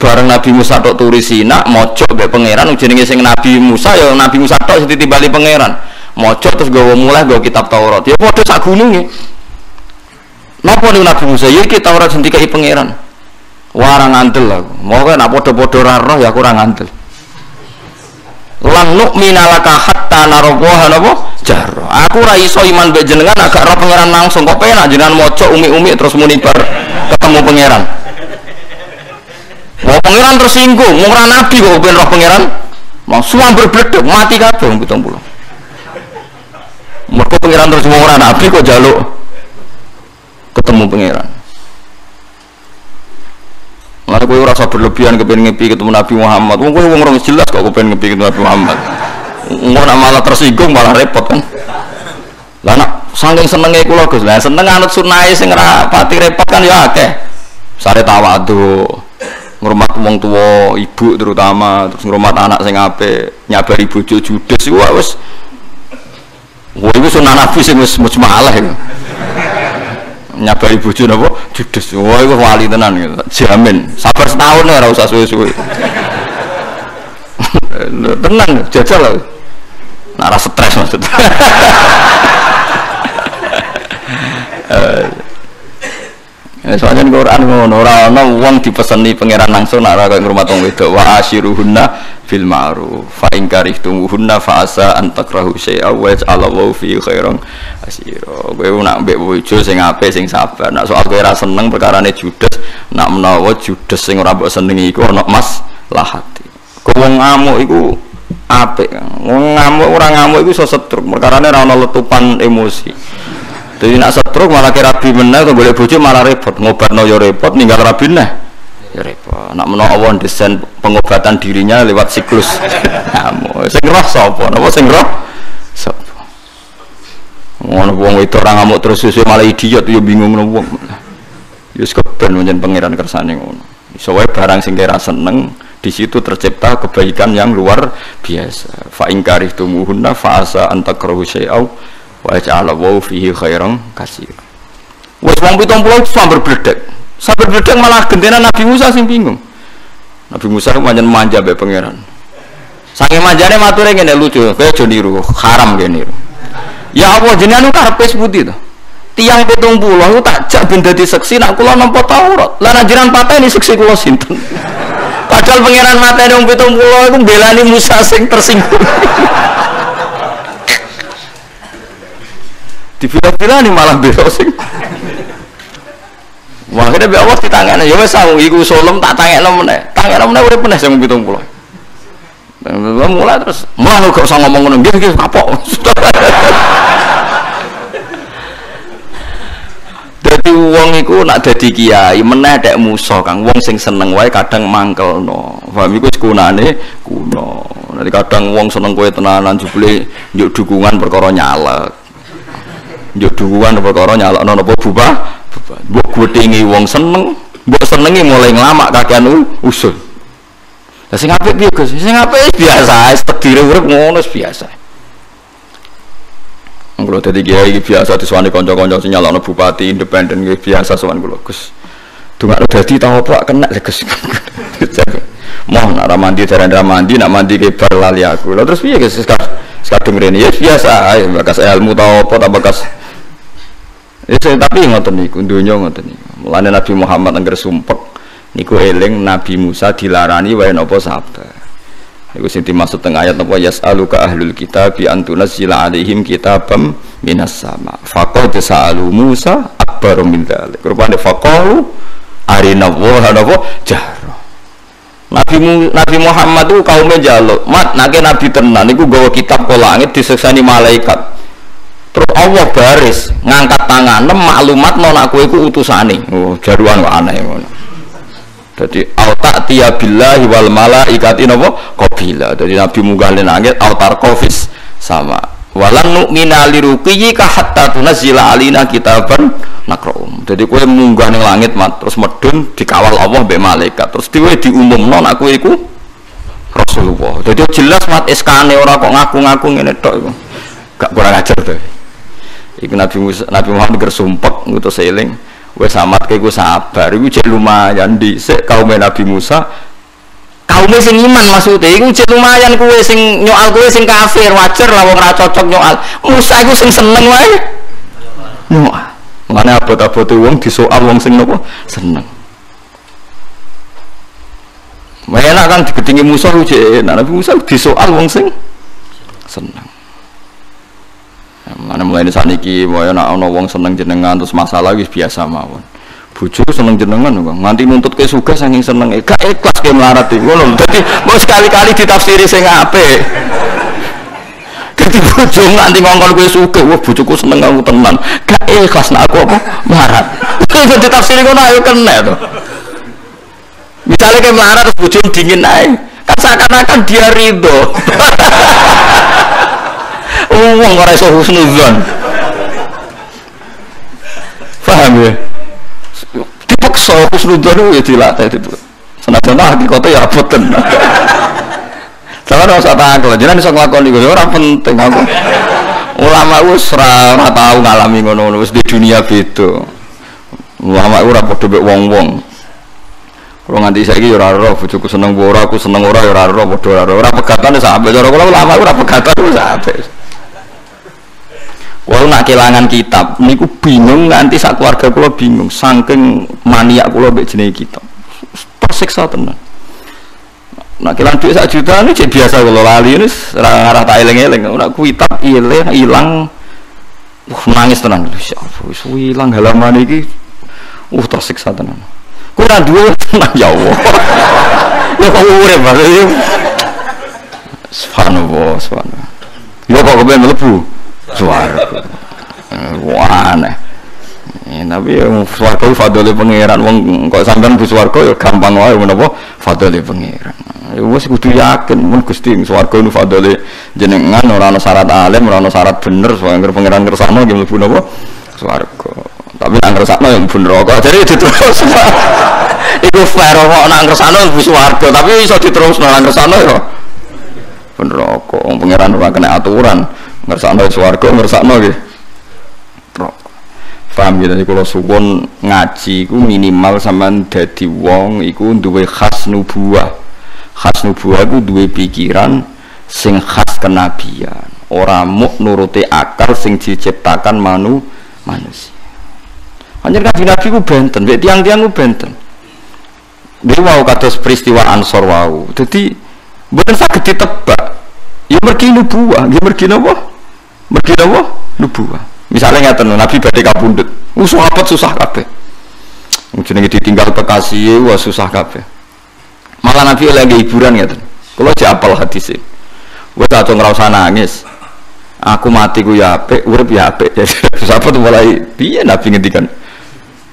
Bareng Nabi Musa tok turu Sina, mojok mbek pangeran jenenge sing Nabi Musa ya Nabi Musa tok sing ditimbali pangeran. Mojok terus gawa mulai gawa kitab Taurat. Ya padha sak gununge. Napa niku Nabi Musa? Ya iki Taurat sing dikai pangeran. Wah ora ngandel aku. Moga nek padha-padha ora roh ya aku ora ngandel. Lan nu'mina laka hatta narawaha napa jaro. Aku ra iso iman mbek jenengan agak roh pangeran langsung kok penak jenengan maca umi-umi terus muni bar ketemu pangeran. Wong pangeran tersinggung, wong ora nabi kok ben roh pangeran. Langsung berbledek mati kabeh wong 70. Mergo pangeran terus wong ora nabi kok njaluk ketemu pangeran. Lalu kowe ora usah berlebihan kepengin ngepi ketemu Nabi Muhammad. Wong kowe wong ora jelas kok kepengin ngepi ketemu Nabi Muhammad. Engko nak malah tersinggung malah repot kan. Lah nak saking senenge kula Gus. Lah seneng anut sunahe sing ora pati repot kan ya akeh. Sare tawadhu, ngurmat wong tuwa, ibu terutama, terus ngurmat anak sing apik, nyabari bojo judes iku wis. Wah iku sunah Nabi sing wis mujmalah iku. Nyabari bojo napa judes. Wah iku wali tenan gitu. Jamin sabar setahun ora usah suwe-suwe. Tenang jajal lho. Nek ora stres maksudnya. Soalnya di Quran ngono ora ana wong dipeseni pangeran langsung nek ora kaya ngrumat wong wedok wa asyiruhunna bil ma'ruf fa in karihtumuhunna fa asa an takrahu syai'a wa ja'alallahu fi khairan katsira. Kowe nak mbek bojo sing apik sing sabar. Nek soal kowe ora seneng perkarane judes, nak menawa judes sing ora mbok senengi iku ana maslahate. Wong ngamuk iku apik. Wong ngamuk ora ngamuk iku iso setruk perkarane ora ana letupan emosi. Jadi nak setruk malah kira rabi meneh kok golek bojo malah repot, ngobatno ya repot, ninggal rabi meneh ya repot. Nak menawa Allah desain pengobatan dirinya lewat siklus. Ngamuk. Sing roh sapa? Napa sing roh? Sapa? Ngono wong wedok ora ngamuk terus susu malah idiot ya bingung wong. Ya wis keben pancen pangeran kersane ngono. Iso wae barang sing kira seneng di situ tercipta kebaikan yang luar biasa. Fa in karihtumuhunna fa asa an takrahu syai'au wa ja'alallahu fihi khairan katsira. Wes wong 70 sambar bledek. Sambar bledek malah gentenan Nabi Musa sing bingung. Nabi Musa pancen manja mbek pangeran. Saking manjane mature ngene lucu, kowe aja niru, haram kene niru. Ya Allah jenengan karepe seputi to. Tiang 70 aku tak jak ben dadi seksi nak kula nampa Taurat. Lah jenengan pateni seksi kula sinten? Padahal pangeran mateni wong 70 iku mbelani Musa sing tersinggung. Dipilih-pilih nih malah bela sing. Wah, akhirnya biar Allah ditangani. Ya wes aku iku solem tak tangekno meneh. Tangekno meneh urip meneh sing 70. Mulai terus, malah gak usah ngomong ngono, nggih kapok. Dadi wong iku nak dadi kiai meneh dek musa Kang. Wong sing seneng wae kadang mangkelno. Paham iku wis kunane kuno. Nanti kadang wong seneng kowe tenanan jebule njuk dukungan perkara nyalek. Njuk dukungan perkara nyalekno napa bubah. Mbok gothengi wong seneng mbok senengi mulai nglamak kakean usul. Lah sing apik piye Gus? Sing apik biasa, takdire urip ngono biasa. Kalau tadi kiai biasa diswani konco-konco sing nyalokno bupati independen biasa sowan kula Gus. Dungakno dadi ta opo kena Gus. Mohon nak mandi jaran mandi nak mandi ke bar lali aku. Lah terus piye Gus kadung rene ya biasa ae bakas ilmu ta opo ta bakas. Tapi ngoten niku donya ngoten niku. Mulane Nabi Muhammad angger sumpek niku eling Nabi Musa dilarani wae napa sabar. Iku sing dimaksud teng ayat napa yas'aluka ahlul kitab bi antunazzila alaihim kitabam minas sama. Faqad sa'alu Musa akbar min dzalik. Rupane faqalu arina wa napa jahra. Nabi Muhammad itu kaume njaluk, "Mat, nek nabi tenan niku gawa kitab ke langit diseksani malaikat." Terus Allah baris ngangkat tangan maklumat non aku iku utusane. Oh, jaruan kok aneh ngono. Jadi auta tiya billahi wal malaikati napa qabila. Jadi Nabi munggah ning langit autar qafis sama. Walan nu'mina liruqiyika hatta tunzila alina kitaban naqra'um. Jadi kowe munggah ning langit mat terus medun dikawal Allah mbek malaikat. Terus dhewe diumumno nek kowe iku Rasulullah. Jadi jelas mat SK-ne ora kok ngaku-ngaku ngene tok iku. Gak kurang ajar to. Iku Nabi Muhammad gersumpek ngutus eling. Wes amat kayak gue sabar, gue cek lumayan di kaum Nabi Musa, kaum sing iman maksudnya, gue cek lumayan gue sing nyoal gue sing kafir wajar lah, wong ra cocok nyoal. Musa gue sing seneng wae, nyoal. Mana abot-abot wong disoal wong sing nopo seneng. Enak kan digetingi Musa gue cek, Nabi Musa disoal wong sing seneng. Mana mulai ini saniki, mau nak ono wong seneng jenengan terus masalah wis biasa mawon. Bojo seneng jenengan kok, nganti nuntut ke suga saking seneng, gak ikhlas ke melarat iku lho. Dadi mau sekali-kali ditafsiri sing apik. Dadi bojo nganti ngongkon kowe suga, wah bojoku seneng aku tenan. Gak ikhlas nak aku apa melarat. Iku ditafsiri ngono ayo kena to. Misalnya ke melarat terus bojo dingin ae, kan seakan-akan dia ridho. Wong ora iso husnudzon. Paham ya? Dipaksa husnudzon ya dilatih itu. Senajan hakikate ya aboten. Sampeyan ora usah takon, jenengan iso nglakoni iku ora penting aku. Ulama wis ora tau ngalami ngono wis di dunia beda. Ulama ora padha mek wong-wong. Kalau nganti saiki ora ora bojoku seneng ora aku seneng ora ya ora ora padha ora pegatan sampe cara kula ulama ora pegatan sampe. Kalau nak kelangan kitab, niku bingung nganti sak keluarga kula bingung, saking maniak kula mbek jenenge kitab. Tersiksa tenan. Nak kelangan duit 1 juta ini cek biasa kula lali ini ngarah tak eling-eling. Nak kitab ilang, nangis tenan. Wis ilang halaman iki. Tersiksa tenan. Kowe ora duwe tenan ya Allah. Ya kok urip maksudnya. Subhanallah. Ya kok kepen mlebu. Suara, wah aneh. Tapi suarga fadole pangeran, wong kok sampean bu suarga ya gampang wae menapa fadole pangeran. Ya wis kudu yakin mun Gusti suarga nu fadole jenengan ora ana syarat alim, ora ana syarat bener, soalnya pangeran kersane nggih mlebu napa suarga. Tapi nang kersane ya mlebu neraka. Jadi diterus. Iku fair kok nang kersane mlebu suarga, tapi iso diterusno nang kersane ya neraka. Wong pangeran ora kena aturan. Ngersakno swarga ngersakno nggih. Paham ya, kalau suwun ngaji iku minimal sampean dadi wong iku duwe khas nubuwah. Khas nubuwah iku duwe pikiran sing khas kenabian. Ora muk nuruti akal sing diciptakan manusia. Anjir nabi ku benten, mek tiang-tiang ku benten. Dhewe wau kados peristiwa Ansor wau. Dadi mboten saged ditebak. Ya mergi nubuwah, nggih mergi napa? Mergi napa? Nubuwah. Misalnya ngaten Nabi badhe kapundhut. Sahabat susah kabeh. Jenenge ditinggal kekasih wah susah kabeh. Malah Nabi lagi hiburan ngaten. Kula jek apal hadise. Wis aja ngrasa nangis. Aku mati ku ya apik, urip ya apik. Sahabat mulai piye Nabi ngendikan.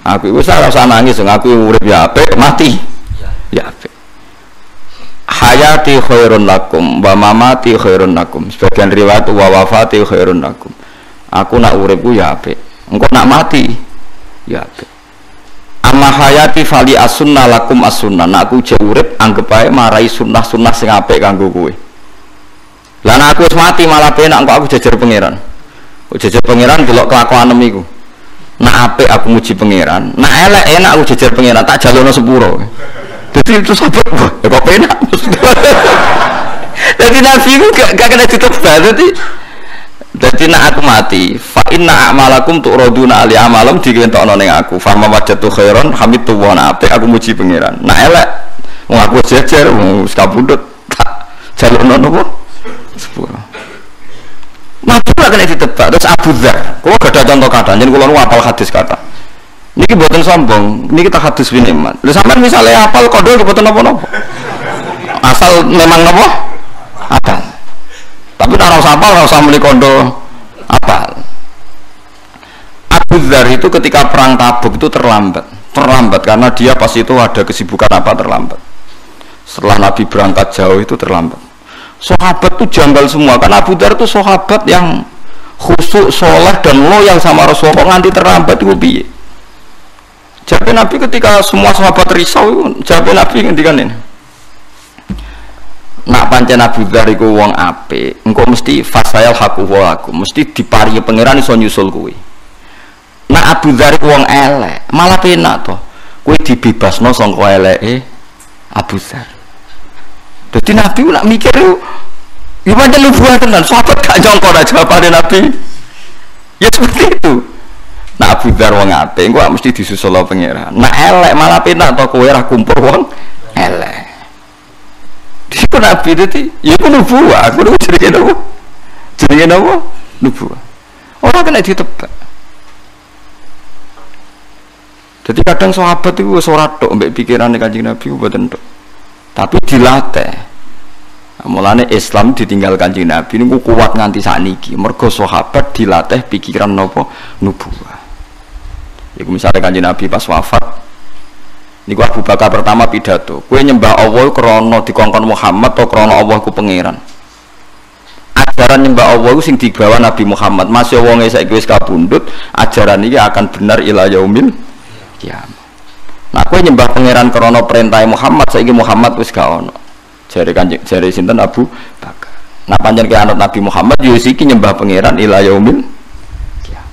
Aku wis ora usah nangis, aku urip ya apik, mati ya apik. Hayati khairun lakum wa mamati khairun lakum. Sebagian riwayat wa wafati khairun lakum. Aku nak uripku ya apik. Engko nak mati ya apik. mahayati fali as-sunnah lakum as-sunnah. Nak aku jek urip anggap ae marai sunnah-sunnah sing apik kanggo kowe. Lah nek aku wis mati malah penak kok aku jejer pangeran. Kok jejer pangeran delok kelakuanem iku. Nak apik aku muji pangeran, nak elek enak aku jejer pangeran tak jalono sepuro. Dadi itu sahabat kok penak. Dadi nabi ku gak kena ditebak dadi nak aku mati fa inna a'malakum tu'raduna ali amalam digentokno ning aku fa mawajjatu khairan hamidtu wa apik aku muji pangeran. Nak elek wong aku jejer wis kabundut tak jalono nopo sepuro. Nabi ora kena ditebak. Terus Abu Dzar, kula gadah contoh kata, yen kula nu hafal hadis kata. Niki mboten sombong, niki tak hadis wineman. Lha sampean misale hafal kondo mboten napa-napa. Asal memang napa? Hafal. Tapi ora usah hafal, ora usah muni kondo hafal. Abu Dzar itu ketika perang Tabuk itu terlambat karena dia pas itu ada kesibukan apa terlambat. Setelah Nabi berangkat jauh itu terlambat. Sahabat itu janggal semua karena Abu Dzar itu sahabat yang khusyuk, soleh dan loyal sama Rasulullah nganti terlambat itu piye. Jadi Nabi ketika semua sahabat risau, jadi Nabi ngendikan ini. Nak pancen Abu Dzar iku wong apik, engko mesti fasayal haku aku, mesti diparingi pangeran iso nyusul kuwi. Nak Abu Dzar iku wong elek, malah penak to. Kuwi dibebasno sangka eleke Abu Dzar. Jadi Nabi nak mikir ya pancen nubuah tenan, sahabat gak jongkok nek jawabane Nabi. Ya seperti itu. Nah Abu Dzar wong apik engko mesti disusul pangeran. Nak elek malah penak to kowe ora kumpul wong elek. Diku Nabi dadi ya iku nubuah, aku jenenge nopo? Jenenge nopo? Nubuah. Ora kena ditebak. Jadi kadang sahabat itu wis ora tok mbek pikirane Kanjeng Nabi ku mboten tok. Tapi dilatih. Mulane Islam ditinggal Kanjeng Nabi niku kuat nganti sakniki. Mergo sahabat dilatih pikiran napa nubuwah. Iku misalnya Kanjeng Nabi pas wafat niku Abu Bakar pertama pidato. Kowe nyembah Allah krana dikongkon Muhammad atau krana Allah ku pangeran. Ajaran nyembah Allah sing dibawa Nabi Muhammad. Masih wonge saiki wis kabundut, ajaran iki akan benar ila yaumil kiamat. Nah, kowe nyembah pangeran krana perintah Muhammad, saiki Muhammad wis gak ono. Jare sinten Abu Bakar. Nah, pancen ki anut Nabi Muhammad yo iki nyembah pangeran ila yaumil kiamat.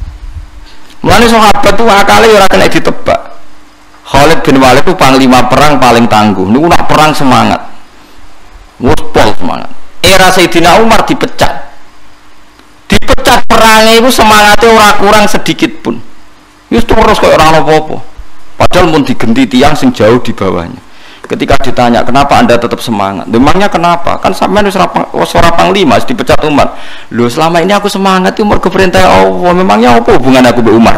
Mulane sahabat tuh akale ora kena ditebak. Khalid bin Walid itu panglima perang paling tangguh. Niku nak perang semangat. Wes pol semangat. Era Sayyidina Umar dipecat. Dipecat perangnya itu semangatnya ora kurang sedikit pun. Wis terus koyo ora apa-apa. Padahal pun digenti tiang sing jauh di bawahnya. Ketika ditanya kenapa anda tetap semangat, memangnya kenapa? Kan sampean wis ora panglima, dipecat Umar. Loh selama ini aku semangat itu mergo perintah Allah. Memangnya apa hubungan aku mbek Umar?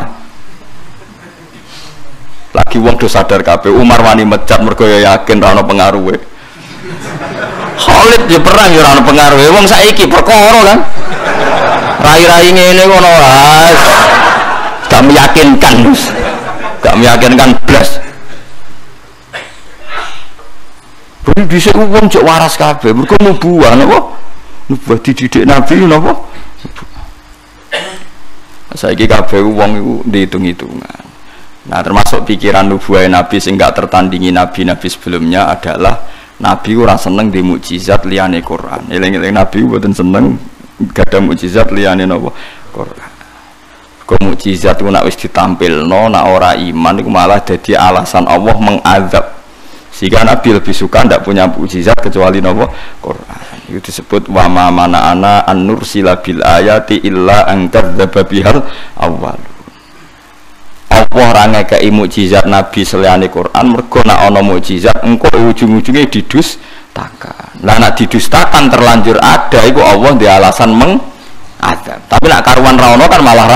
Lagi wong do sadar kabeh Umar wani mecat mergo ya yakin ora ono pengaruhe. Khalid ya perang ya ora ono pengaruhe. Wong saiki perkara kan. Rai-rai ngene ngono wae. Gak meyakinkan. Gak meyakinkan blas. Beri dhisik wong cek waras kabeh, mergo nubuah napa? Nubuah dididik Nabi napa? Saiki kabeh wong iku dihitung-hitungan. Nah, termasuk pikiran nubuah Nabi sing gak tertandingi nabi-nabi sebelumnya adalah Nabi ora seneng di mukjizat liyane Quran. Eling-eling Nabi mboten seneng gadah mukjizat liyane napa? Quran. Kok mukjizat ku nek wis ditampilno nek ora iman iku malah dadi alasan Allah mengazab. Sehingga Nabi lebih suka ndak punya mukjizat kecuali napa? Quran. Itu disebut wa ma mana an nursila bil ayati illa an kadzdzaba bihal awwal. Allah ora ngekeki mukjizat Nabi seliyane Quran mergo nek ana mukjizat engko ujung-ujunge didustakan. Lah nek didustakan terlanjur ada iku Allah di alasan mengazab. Tapi nek karuan ra ono kan malah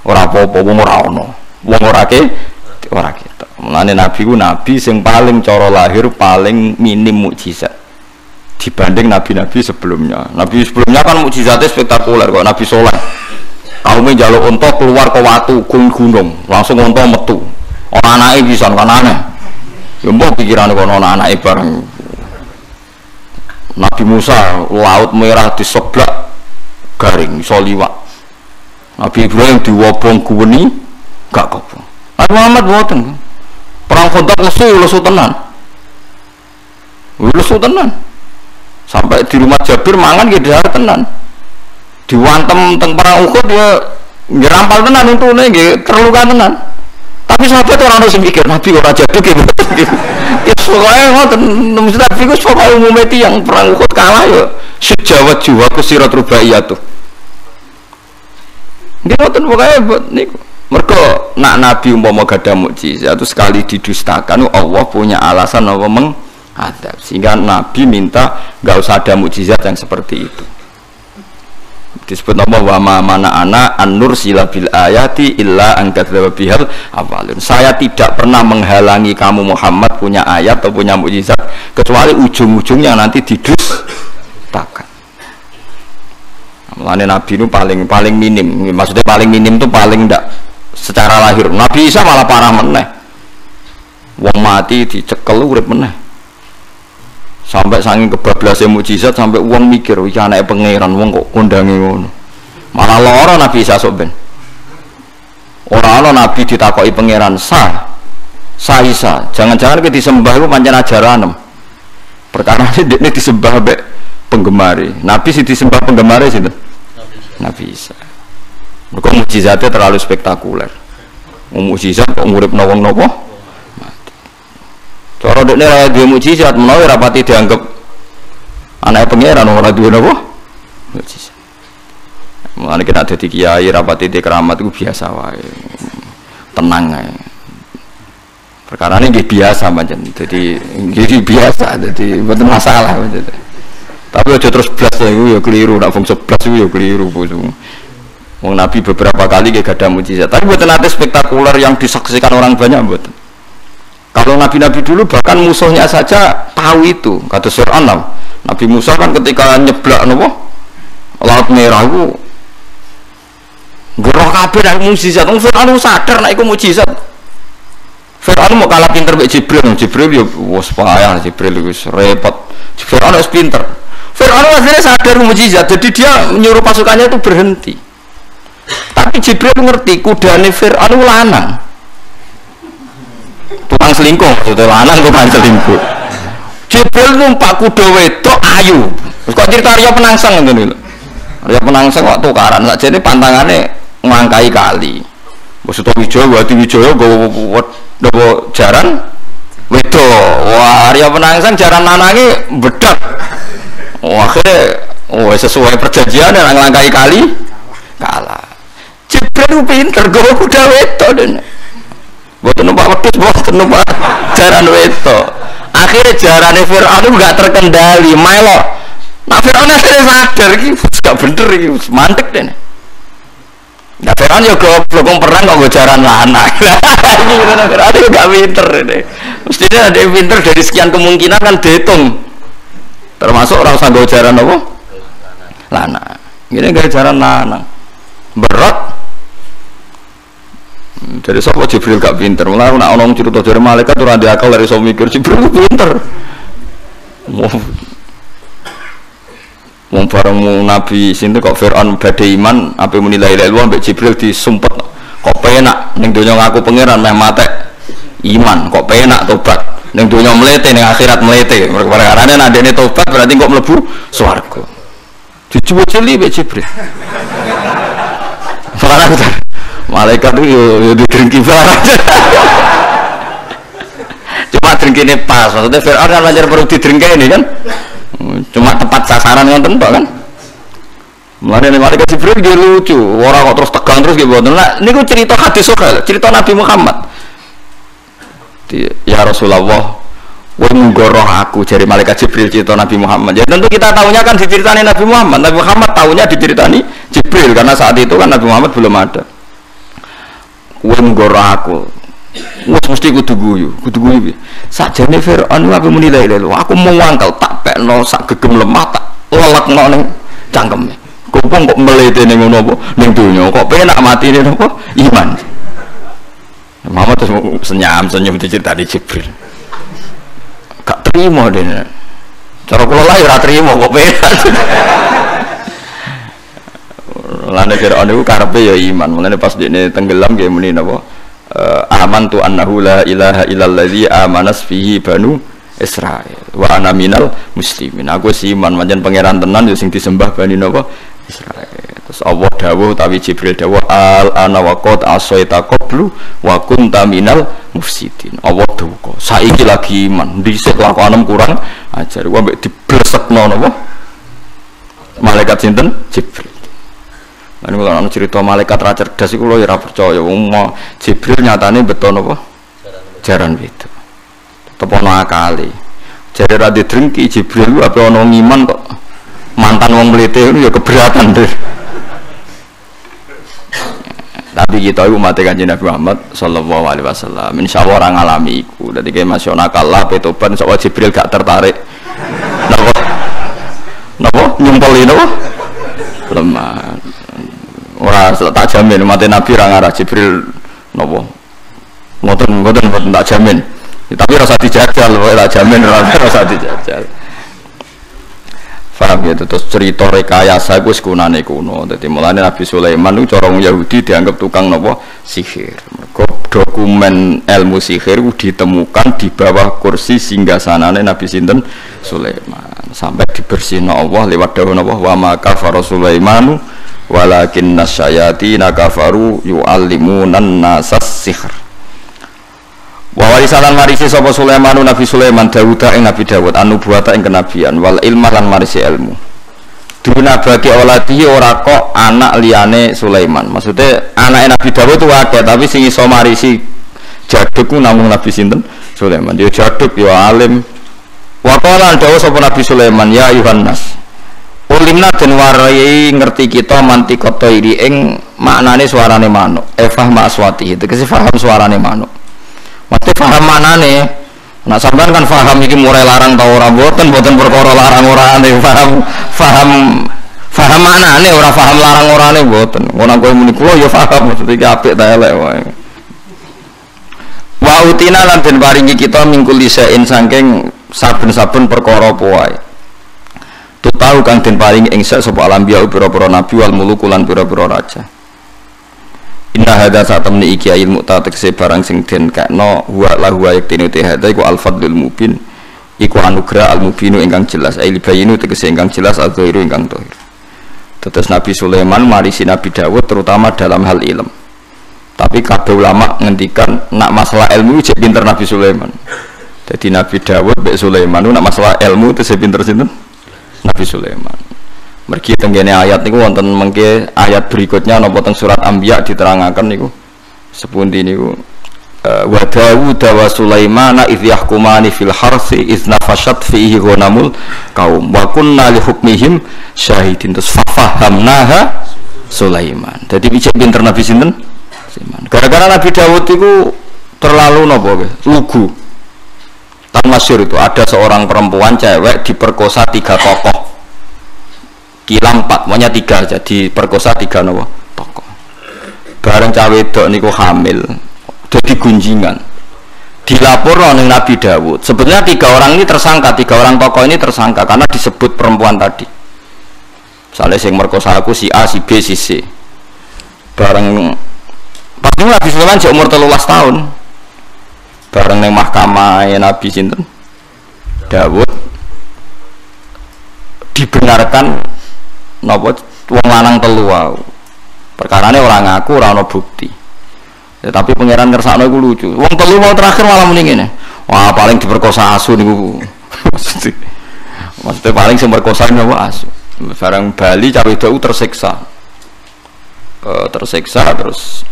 ora apa-apa wong ora ono. Wong ora kita. Mulane Nabi ku nabi sing paling cara lahir paling minim mukjizat dibanding nabi-nabi sebelumnya. Nabi sebelumnya kan mukjizatnya spektakuler kok. Nabi Soleh kaumnya njaluk unta keluar ke watu gunung langsung unta metu. Ora anake pisan kan aneh. Ya mbok pikirane kono ana anake bareng. Nabi Musa laut merah diseblak garing iso liwat. Nabi Ibrahim diwobong guweni gak kobong. Nabi Muhammad boten. Perang Khandaq lesu tenan. Lesu tenan. Sampai di rumah Jabir mangan gitu tenan. Diwantem teng perang Uhud ya ngerampal tenan untune nggih terluka tenan. Tapi sahabat orang harus mikir Nabi kok raja itu gitu. Ya soalnya ngoten mesti Nabi ku pokoke umume tiyang perang Uhud kalah ya sejawat jiwa kusirat rubaiyatuh. Nggih ngoten pokoke niku. Mergo nak Nabi umpama gadah mukjizat itu sekali didustakan Allah punya alasan apa menghadap sehingga Nabi minta enggak usah ada mukjizat yang seperti itu. Disebut nama wa ma mana ana an-nur sila bil ayati illa an kadzdzaba bihal awalun. Saya tidak pernah menghalangi kamu Muhammad punya ayat atau punya mukjizat kecuali ujung-ujungnya nanti didustakan. Mulane Nabi itu paling minim, maksudnya paling minim itu paling ndak secara lahir. Nabi Isa malah parah meneh. Wong mati dicekel urip meneh. Sampai saking kebablasnya mukjizat sampai wong mikir iki anake pangeran wong kok kondange ngono. Malah lara Nabi Isa sok ben. Ora ana nabi ditakoki pangeran sa Isa. Jangan-jangan ki disembah iku pancen ajaranem. Perkara ini disembah mbek penggemari. Nabi sing disembah penggemari sinten? Nabi Isa. Mereka mukjizatnya terlalu spektakuler. Mukjizat kok nguripno wong napa? Mati. Cara dekne ora duwe mukjizat menawa rapati dianggap anak pangeran ora duwe napa? Mukjizat. Mulane kita dadi kiai rapati di keramat itu biasa wae. Tenang ae. Perkara ini biasa pancen. Jadi biasa, jadi mboten masalah pancen. Tapi aja terus blas iku ya keliru, nak fungsi blas iku ya keliru bos. Wong Nabi beberapa kali gak ada mukjizat, tapi buatan nanti spektakuler yang disaksikan orang banyak buatan. Kalau Nabi-Nabi dulu bahkan musuhnya saja tahu itu. Kata Fir'aun, Nabi Musa kan ketika nyeblak laut merah itu gerah kabeh nek mukjizat. Fir'aun sadar nek iku mukjizat. Fir'aun mau kalah pinter mbek Jibril ya wis payah Jibril wis repot. Fir'aun wis pinter. Fir'aun akhirnya sadar mukjizat, jadi dia menyuruh pasukannya itu berhenti. Tapi Jibril ngerti kudane Fir'aun lanang. Tukang selingkuh, maksudnya lanang tukang selingkuh. Jibril numpak kuda wedok ayu. Terus kok cerita Arya Penangsang ngoten lho. Arya Penangsang kok tukaran, sakjane pantangane ngangkai kali. Maksudnya Wijaya nggawa jaran wedok. Wah, Arya Penangsang jaran lanange bedak. Wah, akhirnya sesuai perjanjian yang ngelangkai kali kalah. Jibril pinter gawa kuda wedok den. Mboten numpak wedhus, mboten numpak jaran wedok. Akhirnya jarane Fir'aun enggak terkendali, melok. Nah Fir'aun akhirnya sadar iki gak bener iki, mantek den. Nah Fir'aun yo goblok perang kok nggo jaran lanang. Iki ngono Fir'aun enggak pinter ini. Mestinya ada yang pinter dari sekian kemungkinan kan dihitung. Termasuk orang usah nggo jaran apa? Lanang. Ngene nggo jaran lanang. Berat. Jadi sapa Jibril gak pinter. Mulane nek ana cerita dari malaikat ora ndek akal dari iso mikir Jibril pinter. Wong bareng Nabi sinten kok Fir'aun badhe iman ape muni la ilaha illallah mbek Jibril disumpet. Kok penak ning donya ngaku pangeran meh matek iman kok penak tobat. Ning donya mlete ning akhirat mlete. Perkarane nek dene tobat berarti kok mlebu swarga. Dicuweli mbek Jibril. Barang malaikat itu yo didrengki barang. Cuma drengkine pas, maksudnya Fir'aun kan lancar perlu didrengkeni kan. Cuma tepat sasaran ngoten tok kan. Mulane malaikat Jibril dia lucu, ora kok terus tegang terus nggih mboten. Lah niku cerita hadis sahih, cerita Nabi Muhammad. Ya Rasulullah, kowe nggoroh aku jari malaikat Jibril cerita Nabi Muhammad. Ya tentu kita tahunya kan diceritani Nabi Muhammad. Nabi Muhammad tahunya diceritani Jibril karena saat itu kan Nabi Muhammad belum ada. Kowe nggoroh aku. Wes mesti kudu guyu piye. Sakjane Fir'aun aku muni la ilaha illallah. Aku mau wangkel tak pekno sak gegem lemah tak lelekno ning cangkeme. Kumpung kok melete ning ngono apa ning donya kok penak matine napa iman. Muhammad terus senyum diceritani Jibril. Gak terima dene. Cara kula lah ora terima kok penak. Lane Fir'aun iku karepe ya iman. Mulane pas dekne tenggelam nggih muni napa amantu annahu la ilaha illalladzi amanas bihi banu Israil wa ana minal muslimin. Aku sih iman pancen pangeran tenan yo sing disembah bani napa Israil. Terus Allah dawuh utawi Jibril dawuh al ana wa qad asaita qablu wa kunta minal mufsidin. Allah dawuh saiki lagi iman dhisik lakonem kurang ajar gua mbek diblesekno napa malaikat sinten Jibril. Lan kula ana cerita malaikat ra cerdas iku lho ya ora percaya wong Jibril nyatane beto napa jaran itu. Tepono akali. Jare ra didrengki Jibril apa ana ngiman kok mantan wong mlete itu ya keberatan deh. Tapi kita itu umat Kanjeng Nabi Muhammad sallallahu alaihi wasallam insyaallah ora ngalami iku. Dadi kayak masyaallah kalah petoban sok Jibril gak tertarik. Napa nyumpeli napa? Lemah. Ora tak jamin umat Nabi ra ngarah Jibril napa. Ngoten tak jamin. Tapi rasa dijajal, tak jamin rasa dijajal. Faham ya, terus cerita rekayasa itu sekunane kuno. Jadi mulanya Nabi Sulaiman itu corong Yahudi dianggap tukang nopo sihir. Dokumen ilmu sihir itu ditemukan di bawah kursi singgasanane Nabi Sinten Sulaiman. Sampai dibersihno Allah lewat dawuh nopo wa ma kafara Sulaimanu walakin nasyayatina kafaru yu'allimunan nasas sihir. Wa warisalan marisi sapa Sulaiman Nabi Sulaiman Dawud ing Nabi Dawud anubuwata ing kenabian wal ilmah lan marisi ilmu. Duna bagi oladi ora kok anak liyane Sulaiman. Maksudnya anake Nabi Dawud itu akeh tapi sing iso marisi jaduk namung Nabi sinten Sulaiman. Dia jaduk ya alim. Wa qala dawuh sapa Nabi Sulaiman ya Yohanes. Ulimna den warai ngerti kita mantikot iri ing maknane suarane manuk. Fahma aswati. Tegese paham suarane manuk. Mesti paham manane. Nah sampean kan paham iki murai larang ta ora mboten perkara larang orane paham manane ora paham larang orane mboten. Ngono kowe muni kula ya paham maksud iki apik ta elek wae. Wa utina lan den paringi kita mingkul lisain saking saben-saben perkara apa wae. Tahu kang den paringi ing sapa alam biya pira-pira nabi wal muluk lan pira-pira raja. Inna hadza satamni iki ilmu ta tekse barang sing den kakno wa lahu yaktinu te hadza iku al-fadlul mubin iku anugerah al-mubinu ingkang jelas ail bayinu tekse ingkang jelas al-dhairu ingkang dhahir. Tetes Nabi Sulaiman marisi Nabi Dawud terutama dalam hal ilmu. Tapi kabeh ulama ngendikan nak masalah ilmu cek pinter Nabi Sulaiman. Jadi Nabi Dawud mbek Sulaiman nak masalah ilmu tese pinter sinten? Nabi Sulaiman. Mergi tenggene ayat niku wonten mengke ayat berikutnya napa teng surat Anbiya diterangaken niku sepundi niku wa Dawud wa Sulaiman idh yahkumani fil harsi idh nafashat fihi ghanamul qaum wa kunna li hukmihim syahidin terus fahamnaha Sulaiman. Dadi bijak pinter Nabi sinten? Sulaiman. Gara-gara Nabi Dawud itu terlalu napa lugu. Tan masyhur itu ada seorang perempuan cewek diperkosa 3 tokoh. Kilang 4, maunya 3 jadi perkosa 3 nopo tokoh. Bareng cawe wedok niku hamil, jadi gunjingan. Dilaporkan oleh Nabi Dawud. Sebetulnya 3 orang ini tersangka, 3 orang tokoh ini tersangka karena disebut perempuan tadi. Misalnya yang merkosa aku si A, si B, si C. Bareng pasti Nabi Sulaiman umur 13 tahun. Bareng neng mahkamah Nabi sinten Dawud dibenarkan napa wong lanang 3 wae. Perkarane ora ngaku ora ana bukti. Ya, tapi pangeran kersakno iku lucu. Wong 3 mau terakhir malah muni ngene. Wah, paling diperkosa asu niku. Maksudnya paling sing perkosa niku asu. Barang Bali cawe wedok tersiksa. Tersiksa terus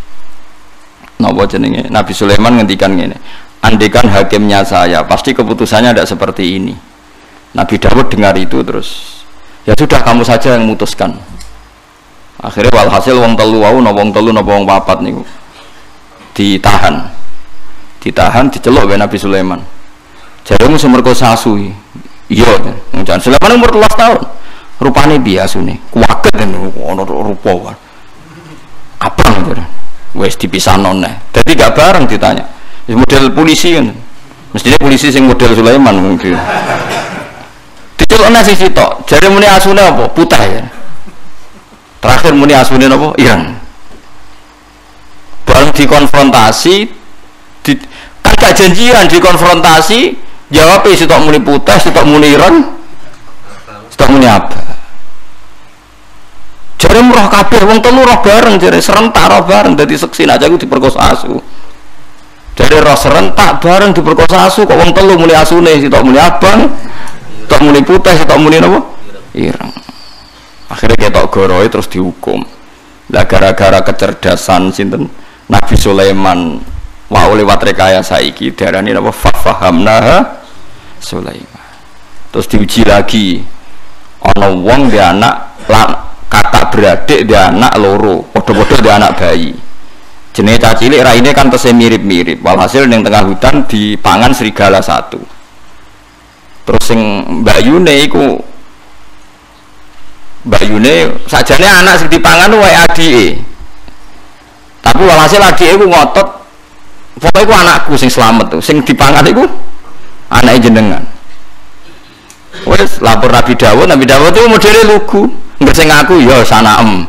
napa jenenge Nabi Sulaiman ngendikan ngene. Andekan hakimnya saya, pasti keputusannya tidak seperti ini. Nabi Dawud dengar itu terus ya sudah kamu saja yang memutuskan. Akhirnya walhasil wong 3 wau napa wong 3 napa wong 4 niku ditahan diceluk oleh Nabi Sulaiman. Jaremu semerkosa asu. Iya, jangan Sulaiman umur 13 tahun. Rupane biasa nih, kuwaget ono rupa. Apa gitu. Wes dipisahno neh. Dadi gak bareng ditanya. Model polisi kan. Mestinya polisi sing model Sulaiman mungkin. Dicelukna sisi tok. Jare muni asune apa? Putih ya. Terakhir muni asune apa? Ireng. Bareng dikonfrontasi kan gak janjian dikonfrontasi, jawab sitok muni putih, sitok muni ireng, sitok muni apa? Jare roh kabeh wong telu roh bareng, jare serentak roh bareng dadi seksi aja ku diperkosa asu. Jare roh serentak bareng diperkosa asu kok wong telu muni asune sitok muni abang, sitok muni putih, sitok muni napa? Ireng. Akhirnya ketok goroe terus dihukum. Lah gara-gara kecerdasan sinten Nabi Sulaiman wa lewat rekayasa iki darani napa fahamna Sulaiman. Terus diuji lagi. Ana wong dia anak kakak beradik dia anak loro, padha-padha dia anak bayi. Jenenge cah cilik raine kan tesih mirip-mirip. Walhasil ning tengah hutan dipangan serigala satu. Terus sing mbayune iku sajane anak sing dipangan wae adike. Tapi walhasil adike iku ngotot pokoke iku anakku sing slamet tuh. Sing dipangan iku anake jenengan. Wes lapor Nabi Dawud itu modele lugu. Ngger sing aku ya sanaem.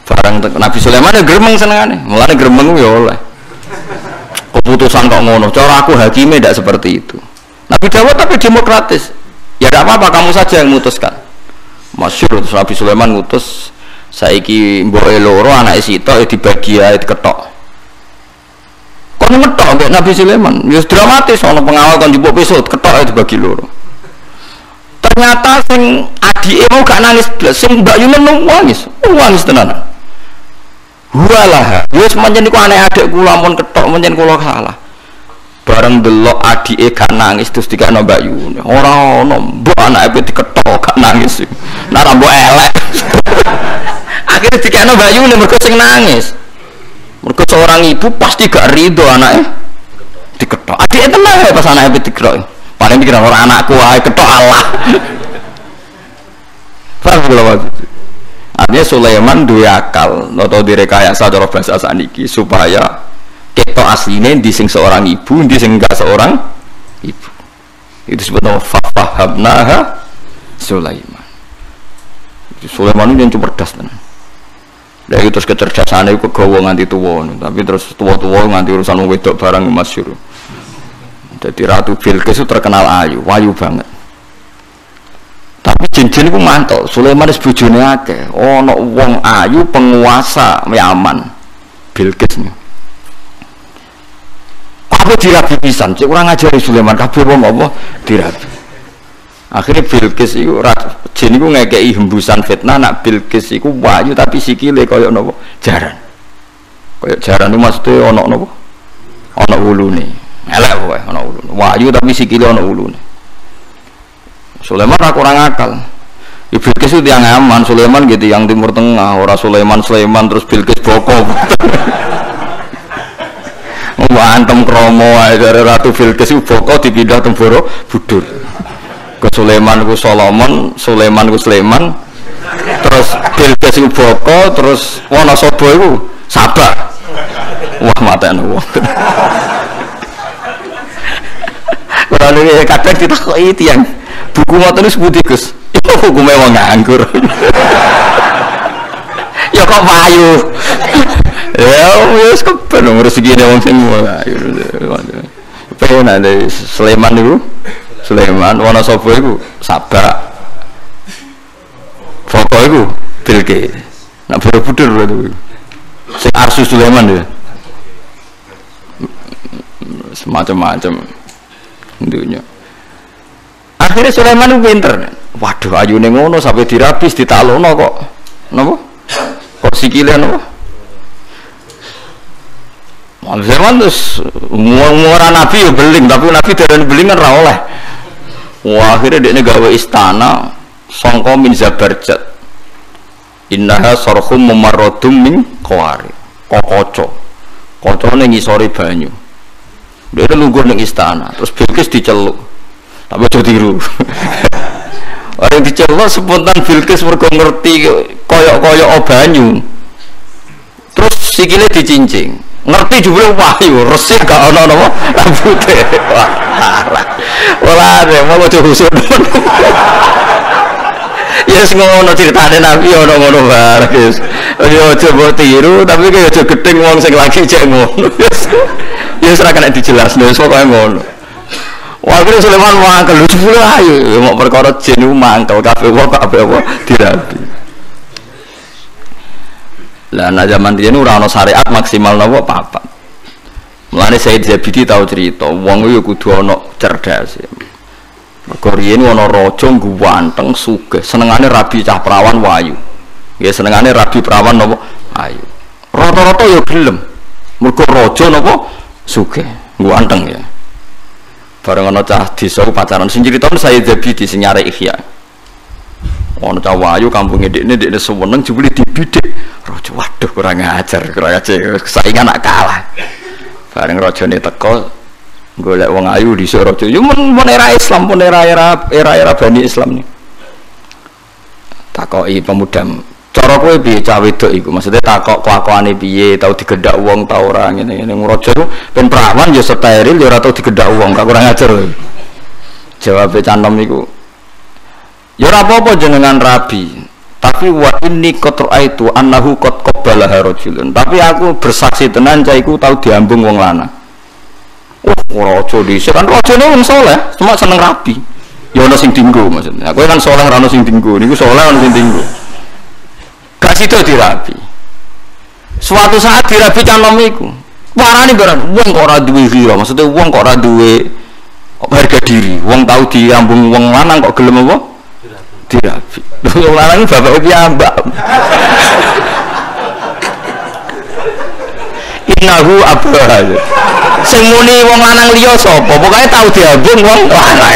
Barang Nabi Sulaiman ya gremeng senengane. Mulane gremeng ya oleh. Keputusan kok ngono. Cara aku hakime ndak seperti itu. Nabi Dawud tapi demokratis. Ya tidak apa-apa, kamu saja yang memutuskan. Masyhur Nabi Sulaiman ngutus saiki mboke loro anake sitok dibagi ae diketok. Kok ngetok mbek Nabi Sulaiman? Ya dramatis ana pengawal kon njupuk pisau ketok ae dibagi loro. Ternyata sing adike mau gak nangis blas, sing Mbak Yumen nangis. Nangis tenan. Walah, wis pancen iku aneh adik kula ampun ketok pancen kula salah. Bareng delok adike gak nangis terus dikakno Mbak Yuni. Ora ono, mbok anake diketok gak nangis. Nah ra mbok elek. Akhirnya dikakno Mbak Yuni mergo sing nangis. Mergo seorang ibu pasti gak rido anake diketok. Adike tenang ya pas anake diketok. Paling dikira ora anakku wae ketok Allah. Paham kula maksud. Artinya Sulaiman duwe akal atau direkayasa cara bahasa saniki supaya ketok asline di sing seorang ibu, di sing enggak seorang ibu. Itu sebetulnya fahamnaha Sulaiman. Sulaiman itu yang cerdas tenan. Dari terus kecerdasane iku kegawa nganti tuwa, tapi terus tuwa-tuwa nganti urusan wong wedok barang masyhur. Jadi Ratu Bilqis itu terkenal ayu banget. Tapi jin-jin itu mantel. Sulaiman wis bojone akeh. Ana wong ayu penguasa Yaman. Bilqis niku. Apa dirabi pisan, cek kurang ngajari Sulaiman kabeh wong apa dirabi. Akhirnya Bilqis iku jin iku ngekeki hembusan fitnah nak Bilqis iku wayu tapi sikile kaya napa jaran. Kaya jaran iku maksude ana napa? Ana wulune. Elek kowe ana wulune. Wayu tapi sikile ana wulune. Sulaiman ora kurang akal. Bilqis itu yang aman, Sulaiman gitu yang Timur Tengah, ora Sulaiman terus Bilqis boko. Antem kromo ae dari Ratu Bilqis iku boko dipindah teng Borobudur. Ke Sulaiman ku Solomon, Sulaiman ku Sleman. Terus Bilqis iku boko, terus Wonosobo iku Sabak. Wah matene wong. Ora nek kadang ditakoki tiyang buku ngoten wis pundi Gus? Iku hukume wong nganggur. Ya kok payu. Ya wis kepen rezekine wong sing ayo. Pengen ada Sleman niku. Sleman, Wonosobo iku Sabak. Foko iku Bilqis. Nak Borobudur berarti. Sing Arsu Sulaiman ya. Semacam-macam dunia. Akhirnya Sulaiman itu pinter. Waduh ayune ngono sampai dirabis ditalokno kok. Napa? Kok sikile napa? Sulaiman terus muara Nabi ya beling, tapi Nabi darane beling kan ra oleh. Wah, akhirnya dekne gawe istana sangka min Zabarjat. Innaha sarhum mumarradum min qawari. Kokoco. Kocone ngisore banyu. Dia lungguh ning istana, terus Bilqis diceluk. Tapi aja tiru. Orang diceluk spontan Bilqis mergo ngerti koyok-koyok banyu. Terus sikile dicincing. Ngerti jebule wahyu, resik gak ana napa rambute. Wah. Ora ada, mau aja husud. Ya wis ngono critane Nabi ono ngono bareng wis. Ya aja mbok tiru tapi kaya aja gedeng wong sing lagi cek ngono. Ya wis ora kena dijelasno wis pokoke ngono. Wakil Sulaiman mangkel lu 10 ayo mau perkara jin ku mangkel kabeh wong kabeh apa dirabi. Lah nek zaman riyen ora ana syariat maksimal napa papat. Mulane Said Zabidi tau cerita, wong yo kudu ana cerdas. Mergo riyen ana raja ganteng sugih, senengane rabi cah perawan wayu. Nggih senengane rabi perawan napa ayu. Rata-rata yo gelem. Mergo raja napa sugih, ganteng ya. Bareng ana cah desa pacaran sing crita Said Zabidi sing nyare Ihya. Ana cah wayu kampunge ndekne seneng jebule dibidik. Raja waduh kurang ajar saingan nak kalah. Bareng rajane teko golek wong ayu dhisik raja yo men era Islam pun era Bani Islam ni takoki pemuda cara kowe piye cah wedok iku maksudnya takok kelakuane piye tau digedak wong ta ora ngene-ngene raja ku ben perawan yo steril yo ora tau digedak wong gak kurang ajar jawabe canom iku yo ora apa-apa jenengan rabi tapi wa inni qad raaitu annahu qad qabbala rajulun tapi aku bersaksi tenan cah iku tau diambung wong lanang. Raja dhisik kan rajane wong saleh cuma seneng rabi ya ana sing dinggo maksudnya kowe kan saleh ora ana sing dinggo niku saleh ana sing dinggo gak sida dirabi suatu saat dirabi canom iku warane barang wong kok ora duwe ghira maksudnya wong kok ora duwe harga diri wong tau diambung wong lanang kok gelem apa dirabi wong lanang bapak piyambak innahu abah sing muni wong lanang liya sapa pokoke tau diambung wong lanang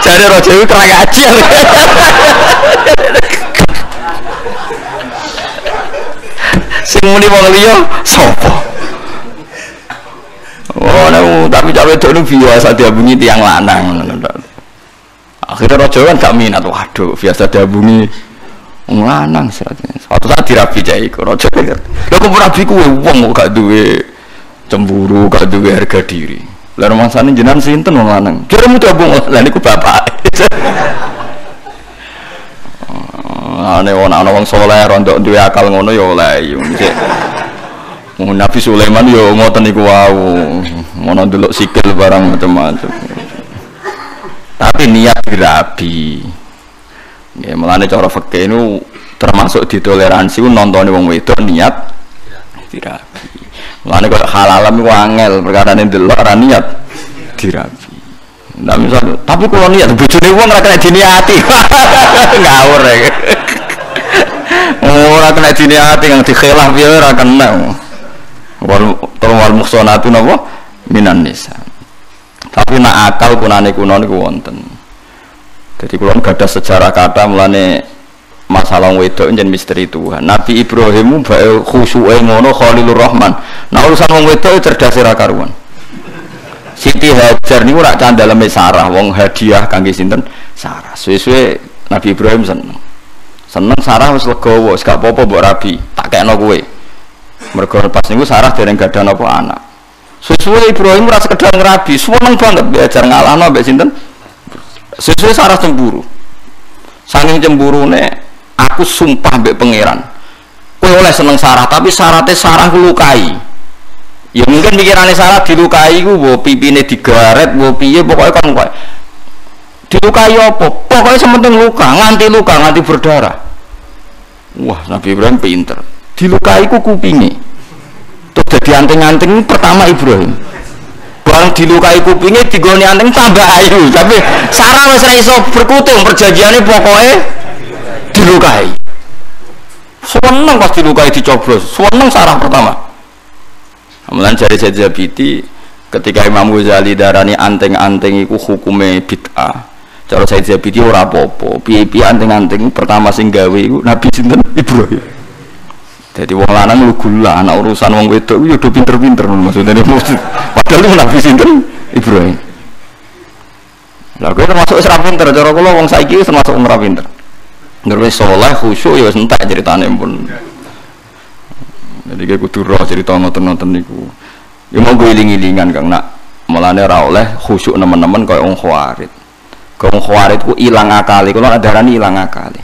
jare raja iki kerang ajil sing muni wong liya sapa oh tapi cah wedok nu biasa diambungi tiyang lanang akhirnya raja kan gak minat waduh biasa diambungi wong lanang suatu saat dirabi cah iku raja lha kok rabi kuwe wong kok gak duwe cemburu gak duwe harga diri. Lah rumangsane jenengan sinten wong lanang? Jaremu diambung lha niku bapak. Ane ana wong saleh rondok duwe akal ngono ya oleh yo. Nabi Sulaiman yo ngoten niku wau. Ngono ndelok sikil barang macam-macam. Tapi niat dirabi. Nggih, mulane cara fikih niku termasuk ditoleransi nontone wong wedok niat dirabi. Mulane kok halalam iku angel perkarane ndelok ora niat dirabi. Ndak misal tapi kalau niat bojone wong ora kena diniati. Ngawur ya. Ora kena diniati yang dikhilaf ya ora kena. Wal muhsanatu napa minan nisa. Tapi nak akal kunane kuno niku wonten. Jadi kula gadah sejarah kata mulane masalah wedok njen misteri Tuhan. Nabi Ibrahim bae khusyuke ngono Khalilur Rahman. Nah urusan wong wedok cerdas ora karuan. Siti Hajar niku rak candaleme Sarah, wong hadiah kangge sinten? Sarah. Suwe-suwe Nabi Ibrahim seneng. Seneng Sarah wis legowo, wis gak apa-apa mbok rabi, tak kekno kowe. Mergo pas niku Sarah dereng gadah napa anak. Suwe-suwe Ibrahim ora sekedar ngrabi, seneng banget belajar ngalahno mbek sinten? Suwe-suwe Sarah cemburu. Saking cemburune aku sumpah mbek pangeran kowe oleh seneng Sarah tapi syaratnya Sarah lukai ya mungkin pikirannya Sarah dilukai ku mbok pipine digaret mbok piye pokoknya kan kowe dilukai apa pokoknya sementing luka nganti berdarah. Wah Nabi Ibrahim pinter dilukai ku kupinge terus jadi anting-anting pertama Ibrahim barang dilukai kupinge digoni anting tambah ayu tapi Sarah wis ra iso berkutung perjanjiane pokoknya dilukai. Seneng pas dilukai dicoblos. Seneng Sarah pertama. Kemudian jari Zabidi ketika Imam Ghazali darani anting-anting iku hukume bid'ah. Cara Zabidi ora apa-apa. Piye-piye anting-anting pertama sing gawe iku Nabi sinten Ibrahim. Jadi wong lanang lugu lah anak urusan wong wedok yo do pinter-pinter maksudnya. Padahal Nabi sinten Ibrahim. Lah kowe termasuk ora pinter cara kula wong saiki termasuk ora pinter. Ngerwes soleh khusyuk ya wis entek ceritane pun. Jadi kayak kudu roh cerita ngoten-ngoten niku. Ya mau iling-ilingan Kang nak. Mulane ora oleh khusyuk nemen-nemen kaya wong khawarit. Wong khawarit ku ilang akali, kula darani ilang akali.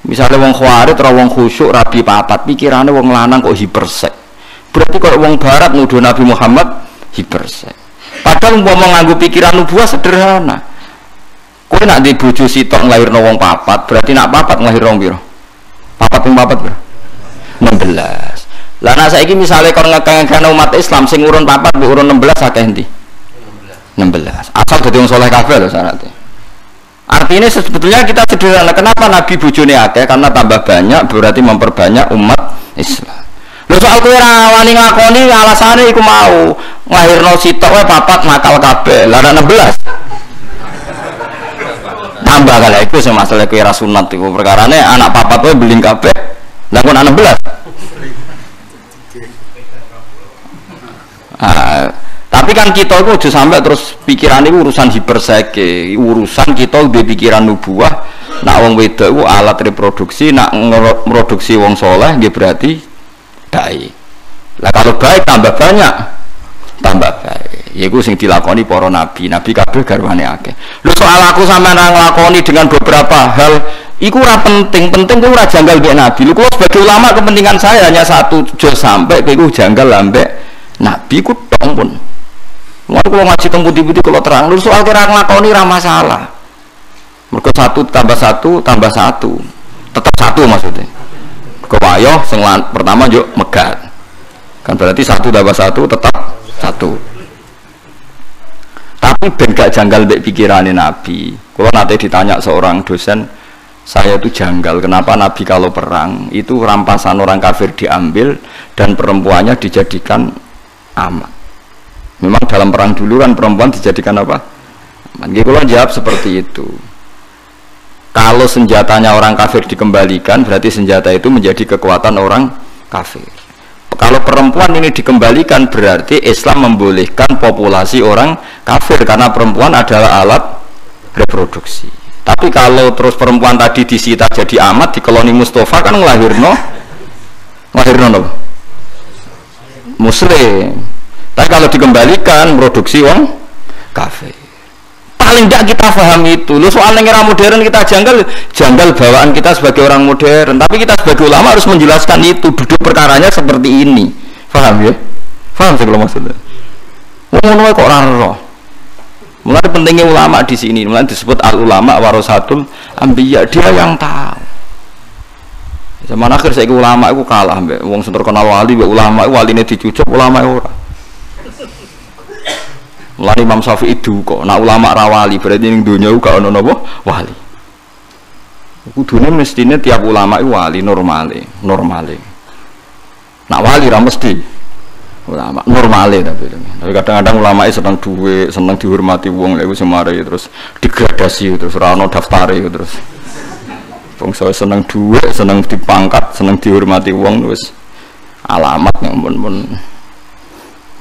Misale wong khawarit ora wong khusyuk rabi papat, pikirane wong lanang kok hipersek. Berarti kalau wong barat nuduh Nabi Muhammad hipersek. Padahal umpama nganggo pikiran nubuah sederhana. Kowe nak di bojo sitok nglairno wong papat, berarti nak papat nglairno piro? Papat ping papat piro? 16. Lah nek saiki misale kon ngekeng umat Islam sing urun papat mbek urun 16 akeh endi? 16. Asal dadi wong saleh kabeh lho syaratnya. Artinya sebetulnya kita sederhana. Kenapa Nabi bojone akeh? Karena tambah banyak berarti memperbanyak umat Islam. Lho soal kowe ora wani ngakoni alasane iku mau nglahirno sitok wae papat nakal kabeh. Lah 16. Tambah kali iku sing masalah kowe ra sunat iku perkarane anak papat wae beling kabeh. Lah kok 16. Tapi kan kita itu aja sampai terus pikiran itu urusan hiperseke, urusan kita udah pikiran nubuah. Nak wong wedok itu alat reproduksi, nak produksi wong soleh, dia berarti baik. Lah kalau baik tambah banyak, tambah baik. Ya itu sing dilakoni para nabi, nabi kabeh garwane akeh. Lu soal aku sama nglakoni dengan beberapa hal, iku ora penting ku ora janggal mbek nabi. Lu sebagai ulama kepentingan saya hanya satu, aja sampai iku janggal ambek nabi ku dong pun. Mulai kalau ngaji teng putih-putih kalau terang, lu soal kira nglakoni ra masalah. Mergo 1 tambah 1 tambah 1 tetap 1 maksudnya. Kewayo sing pertama yo megat. Kan berarti 1 tambah 1 tetap 1. Tapi ben gak janggal mbek pikirane Nabi. Kalau nanti ditanya seorang dosen, saya itu janggal kenapa Nabi kalau perang itu rampasan orang kafir diambil dan perempuannya dijadikan amat. Memang dalam perang dulu kan perempuan dijadikan apa? Kalau jawab seperti itu. Kalau senjatanya orang kafir dikembalikan, berarti senjata itu menjadi kekuatan orang kafir. Kalau perempuan ini dikembalikan, berarti Islam membolehkan populasi orang kafir karena perempuan adalah alat reproduksi. Tapi kalau terus perempuan tadi disita jadi amat di koloni Mustafa kan ngelahirno Muslim. Tapi kalau dikembalikan produksi wong kafir. Paling tidak kita paham itu. Lu soal era modern kita janggal bawaan kita sebagai orang modern. Tapi kita sebagai ulama harus menjelaskan itu. Duduk perkaranya seperti ini. Paham ya? Paham sih kalau maksudnya. Ngono kok ora roh. Mulai pentingnya ulama di sini. Mulai disebut al ulama warasatul anbiya. Dia yang tahu. Zaman akhir saya ulama itu kalah mbek wong sing terkenal wali mbek ulama waline dicucuk ulama ora. Mulai Imam Syafi'i itu kok, nak ulama rawali berarti ning dunia gak ono napa wali. Kudune mestine tiap ulama itu wali normale. Nak wali ra mesti ulama normale tapi kadang-kadang ulama seneng duwe, seneng dihormati wong lha iku semare terus digradasi terus ora ono daftare terus. Wong seneng duwe, seneng dipangkat, seneng dihormati wong wis alamat yang pun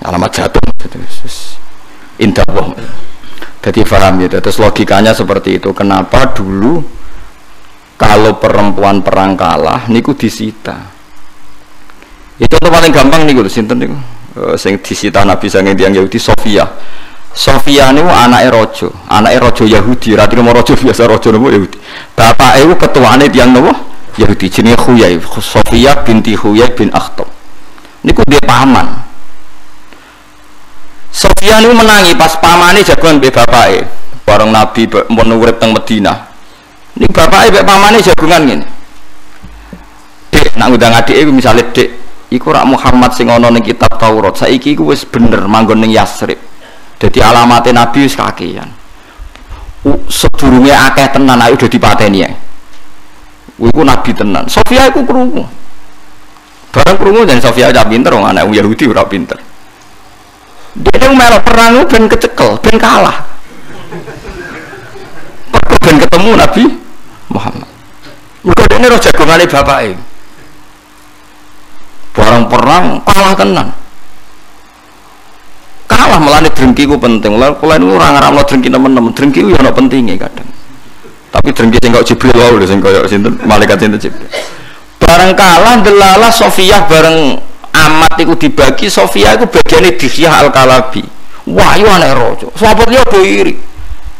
alamat jatuh terus. Indah bohong. Jadi paham ya. Terus logikanya seperti itu. Kenapa dulu kalau perempuan perang kalah, niku disita. Itu paling gampang niku, sinten niku. Sing disita Nabi sange tiyang Yahudi Sofia. Sofia niku anake raja Yahudi. Ra trimo raja biasa raja nopo Yahudi. Bapake iku ketuane tiyang nopo Yahudi jenenge Huyai. Sofia binti Huyai bin Akhtab. Niku dia paman. Sofia ini menangi pas pamane jagoan mbek bapake. Bareng Nabi mun urip teng Madinah. Ning bapake mbek pamane jagongan ngene. Dek, nak ngundang adike iku misale Dek, iku rak Muhammad sing ana ning kitab Taurat. Saiki iku wis bener manggon ning Yasrib. Dadi alamate Nabi wis kakean. Sedurunge akeh tenan ayo dadi pateni ae. Iku Nabi tenan. Sofia iku krungu. Bareng krungu dan Sofia udah pinter wong anak Yahudi ora pinter. Dia melok perang ben kecekel, ben kalah. Ben ketemu Nabi Muhammad. Mergo dene roh jagongane bapake. Barang perang kalah tenan. Kalah melane drengki ku penting. Kula niku ora ngaramno drengki nemen-nemen. Drengki ku yo ana pentinge kadang. Tapi drengki sing kok Jibril wae lho sing koyo sinten malaikat sinten Jibril. Barang kalah delalah Sofiyah bareng amat iku dibagi. Sofia iku bagiane Dihyah Al-Kalabi. Wah, yo anak raja. Sahabat liya do iri.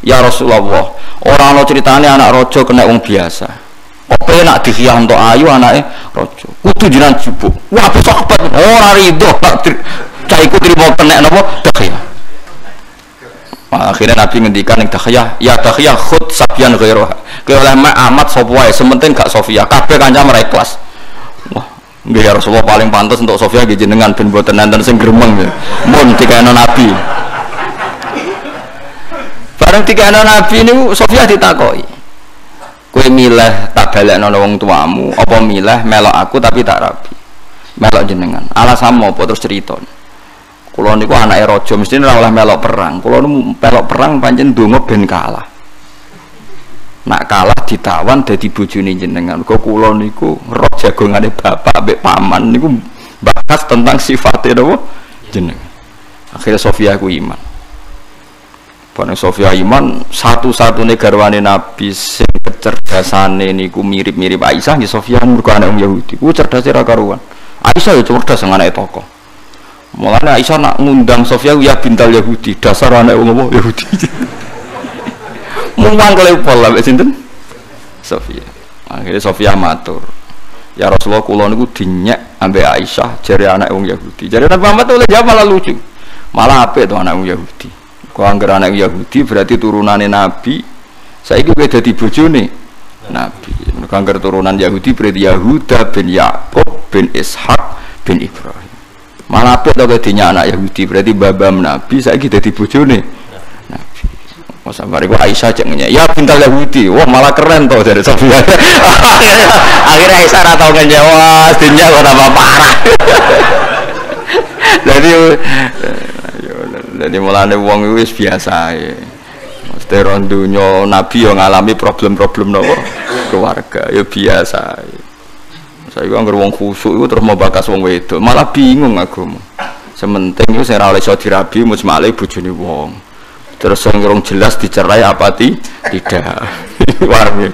Ya Rasulullah, orang lo ceritane anak rojo kena wong biasa. Apa nak dikhiyah untuk ayu anake rojo. Kudu jenengan jupuk. Wah, sahabat ora rido tak cah iku trimo kena napa dikhiyah. Akhirnya Nabi ngendikan ning dikhiyah, ya dikhiyah khud sabyan ghairuha. Ke ulama amat sapa wae, sementing gak Sofia. Kabeh kanca ikhlas. Wah, nggih ya Rasulullah paling pantes untuk Sofia nggih jenengan ben mboten enten sing gremeng. Mun dikene Nabi. Bareng dikene Nabi niku Sofia ditakoki. Kowe milih tak balekno wong tuamu apa milih melok aku tapi tak rabi? Melok jenengan. Alasanmu apa terus cerita? Kula niku anake raja mesti ora oleh melok perang. Kula niku melok perang pancen ndonga ben kalah. Nak kalah ditawan dadi bojone jenengan. Kok kula niku roh jagongane bapak mbek paman niku bahas tentang sifate napa jenengan. Akhirnya Sofia ku iman. Bareng Sofia iman, satu-satunya garwane Nabi sing kecerdasane niku mirip-mirip Aisyah nggih Sofia mergo anak Yahudi. Ku cerdase ra karuan. Aisyah ya cerdas anake tokoh. Mulane Aisyah nak ngundang Sofia ya bintal Yahudi, dasar anak wong Yahudi. Muang kelepol lah sinten? Sofia. Akhirnya Sofia matur. Ya Rasulullah kula niku dinyek ambek Aisyah jare anak wong Yahudi. Jare Nabi Muhammad oleh jawab malah lucu. Malah apik to anak wong Yahudi. Kau anggar anak Yahudi berarti turunannya Nabi. Saiki kowe dadi bojone Nabi. Kau anggar turunan Yahudi berarti Yahuda bin Yakub bin Ishak bin Ibrahim. Malah apik to kedinya anak Yahudi berarti babam Nabi saiki dadi bojone Nabi. Masa bariku Aisyah cek ngenyek. Ya pintal Yahudi. Wah malah keren to dari Sofia. Akhirnya Aisyah ra tau ngenyek. Wah dinya kok tambah parah. Jadi mulane wong wis biasa ya. Mesti ron dunya Nabi yang ngalami problem-problem nopo keluarga ya biasa. Saya kok anggere wong khusuk iku terus mau bakas wong wedok, malah bingung aku. Sementing iku sing ora iso dirabi musmale bojone wong. Terus sing urung jelas dicerai apa tidak. Warne.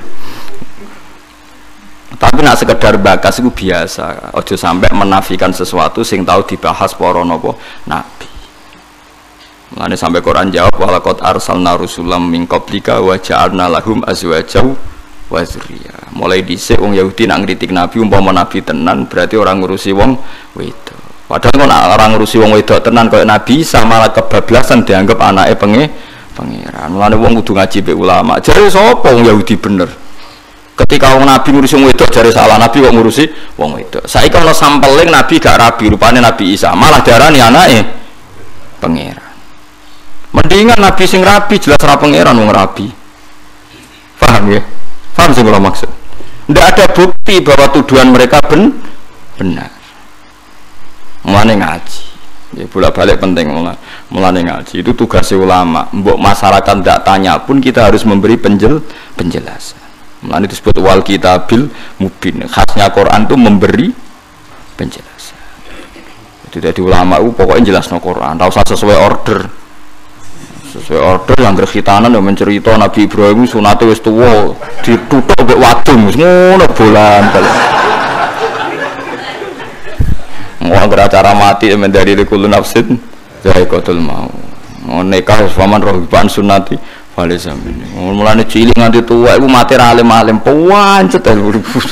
Tapi nak sekedar bakas itu biasa. Ojo sampai menafikan sesuatu sing tahu dibahas para napa nabi. Mulane sampai Quran jawab walaqad arsalna rusulam min qablika wa ja'alna lahum azwaja wa dzurriyyah. Mulai dhisik wong Yahudi nak ngritik nabi umpama nabi tenan berarti orang ngurusi wong wedok. Padahal kok orang ngurusi wong wedok tenan kaya nabi sama malah kebablasan dianggap anake pangeran. Mulane wong kudu ngaji be ulama. Jare sapa wong Yahudi bener? Ketika wong nabi ngurusi wong wedok jare salah nabi kok ngurusi wong wedok. Saiki ana sampeling nabi gak rabi rupane Nabi Isa malah diarani anake pangeran. Mendingan nabi sing rabi jelas ra pangeran wong rabi. Paham ya? Paham sing kula maksud? Ndak ada bukti bahwa tuduhan mereka benar. Mulane ngaji. Ya bolak-balik penting mulane ngaji. Itu tugas ulama. Mbok masyarakat ndak tanya pun kita harus memberi penjelasan. Mulane disebut wal kitabil mubin. Khasnya Quran itu memberi penjelasan. Jadi ulama itu pokoknya jelasno Quran, ora usah sesuai order. Sesuai order yang berkhitanan yang mencerita Nabi Ibrahim sunate wis tuwa dituthuk mbek wadon wis ngono bolan-balik. Mau acara mati mendari kullu nafsin za'iqatul maut. Mau nikah faman rohiban sunnati falizamin. Mulane cilik nganti tuwa iku mati ra alim-alim pancet buru-buru.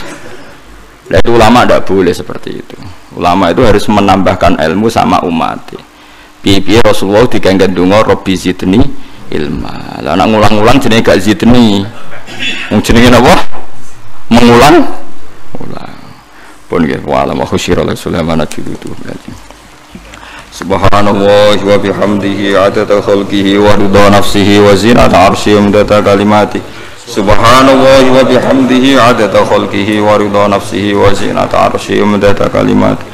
Lah itu ulama ndak boleh seperti itu. Ulama itu harus menambahkan ilmu sama umat. Piye-piye Rasulullah dikengken donga Rabbi zidni ilma. Lah nek ngulang-ulang jenenge gak zidni. Wong jenenge napa? Mengulang. Pun nggih wa alam khusyira Sulaiman kitu. Subhanallah wa bihamdihi adada khalqihi wa ridha nafsihi wa zinata arsyihi wa kalimati. Subhanallah wa bihamdihi adada khalqihi wa ridha nafsihi wa zinata arsyihi wa kalimati.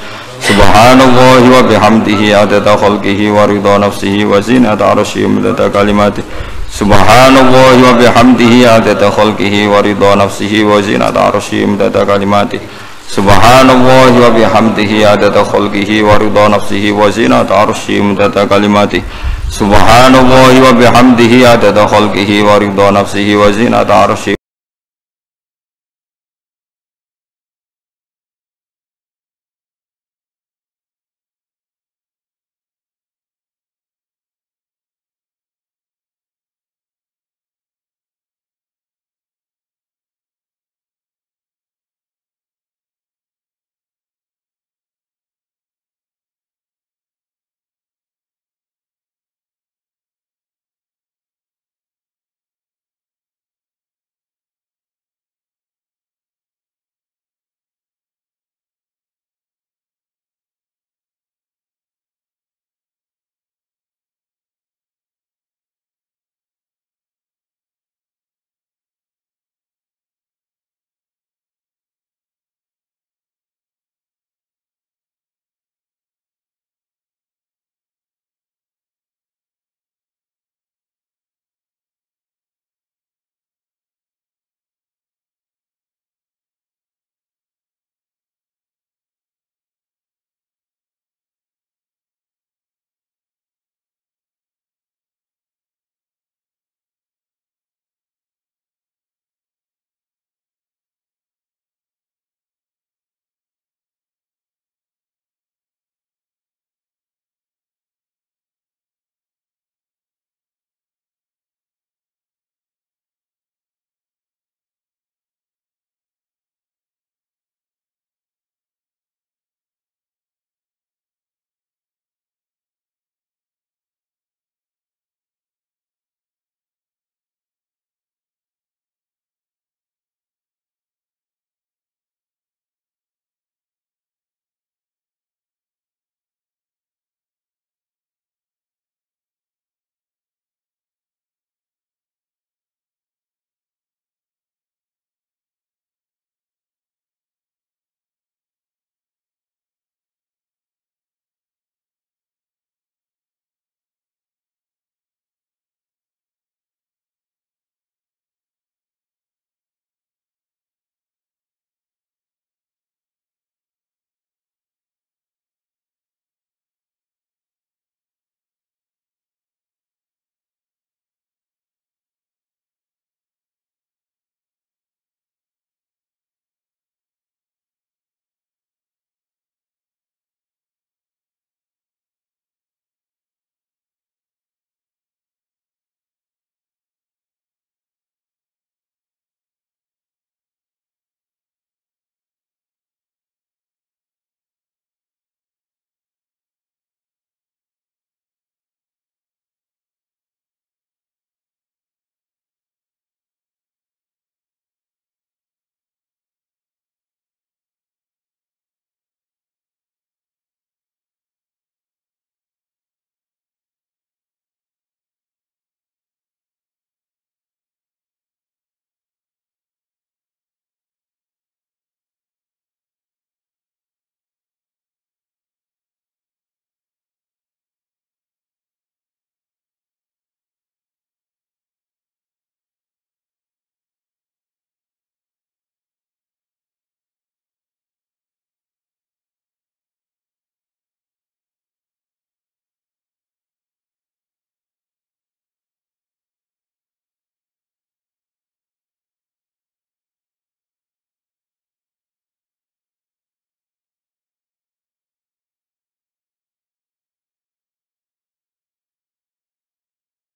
Subhanallah wa bihamdihi adada khalqihi wa ridha nafsihi wa zinata arsyihi wa kalimati. Subhanallah wa bihamdihi adada khalqihi wa ridha nafsihi wa zinata arsyihi wa kalimati. Subhanallah wa bihamdihi adada khalqihi wa ridha nafsihi wa zinata arsyihi wa kalimati. Subhanallah wa bihamdihi adada khalqihi wa ridha nafsihi wa zinata arsyihi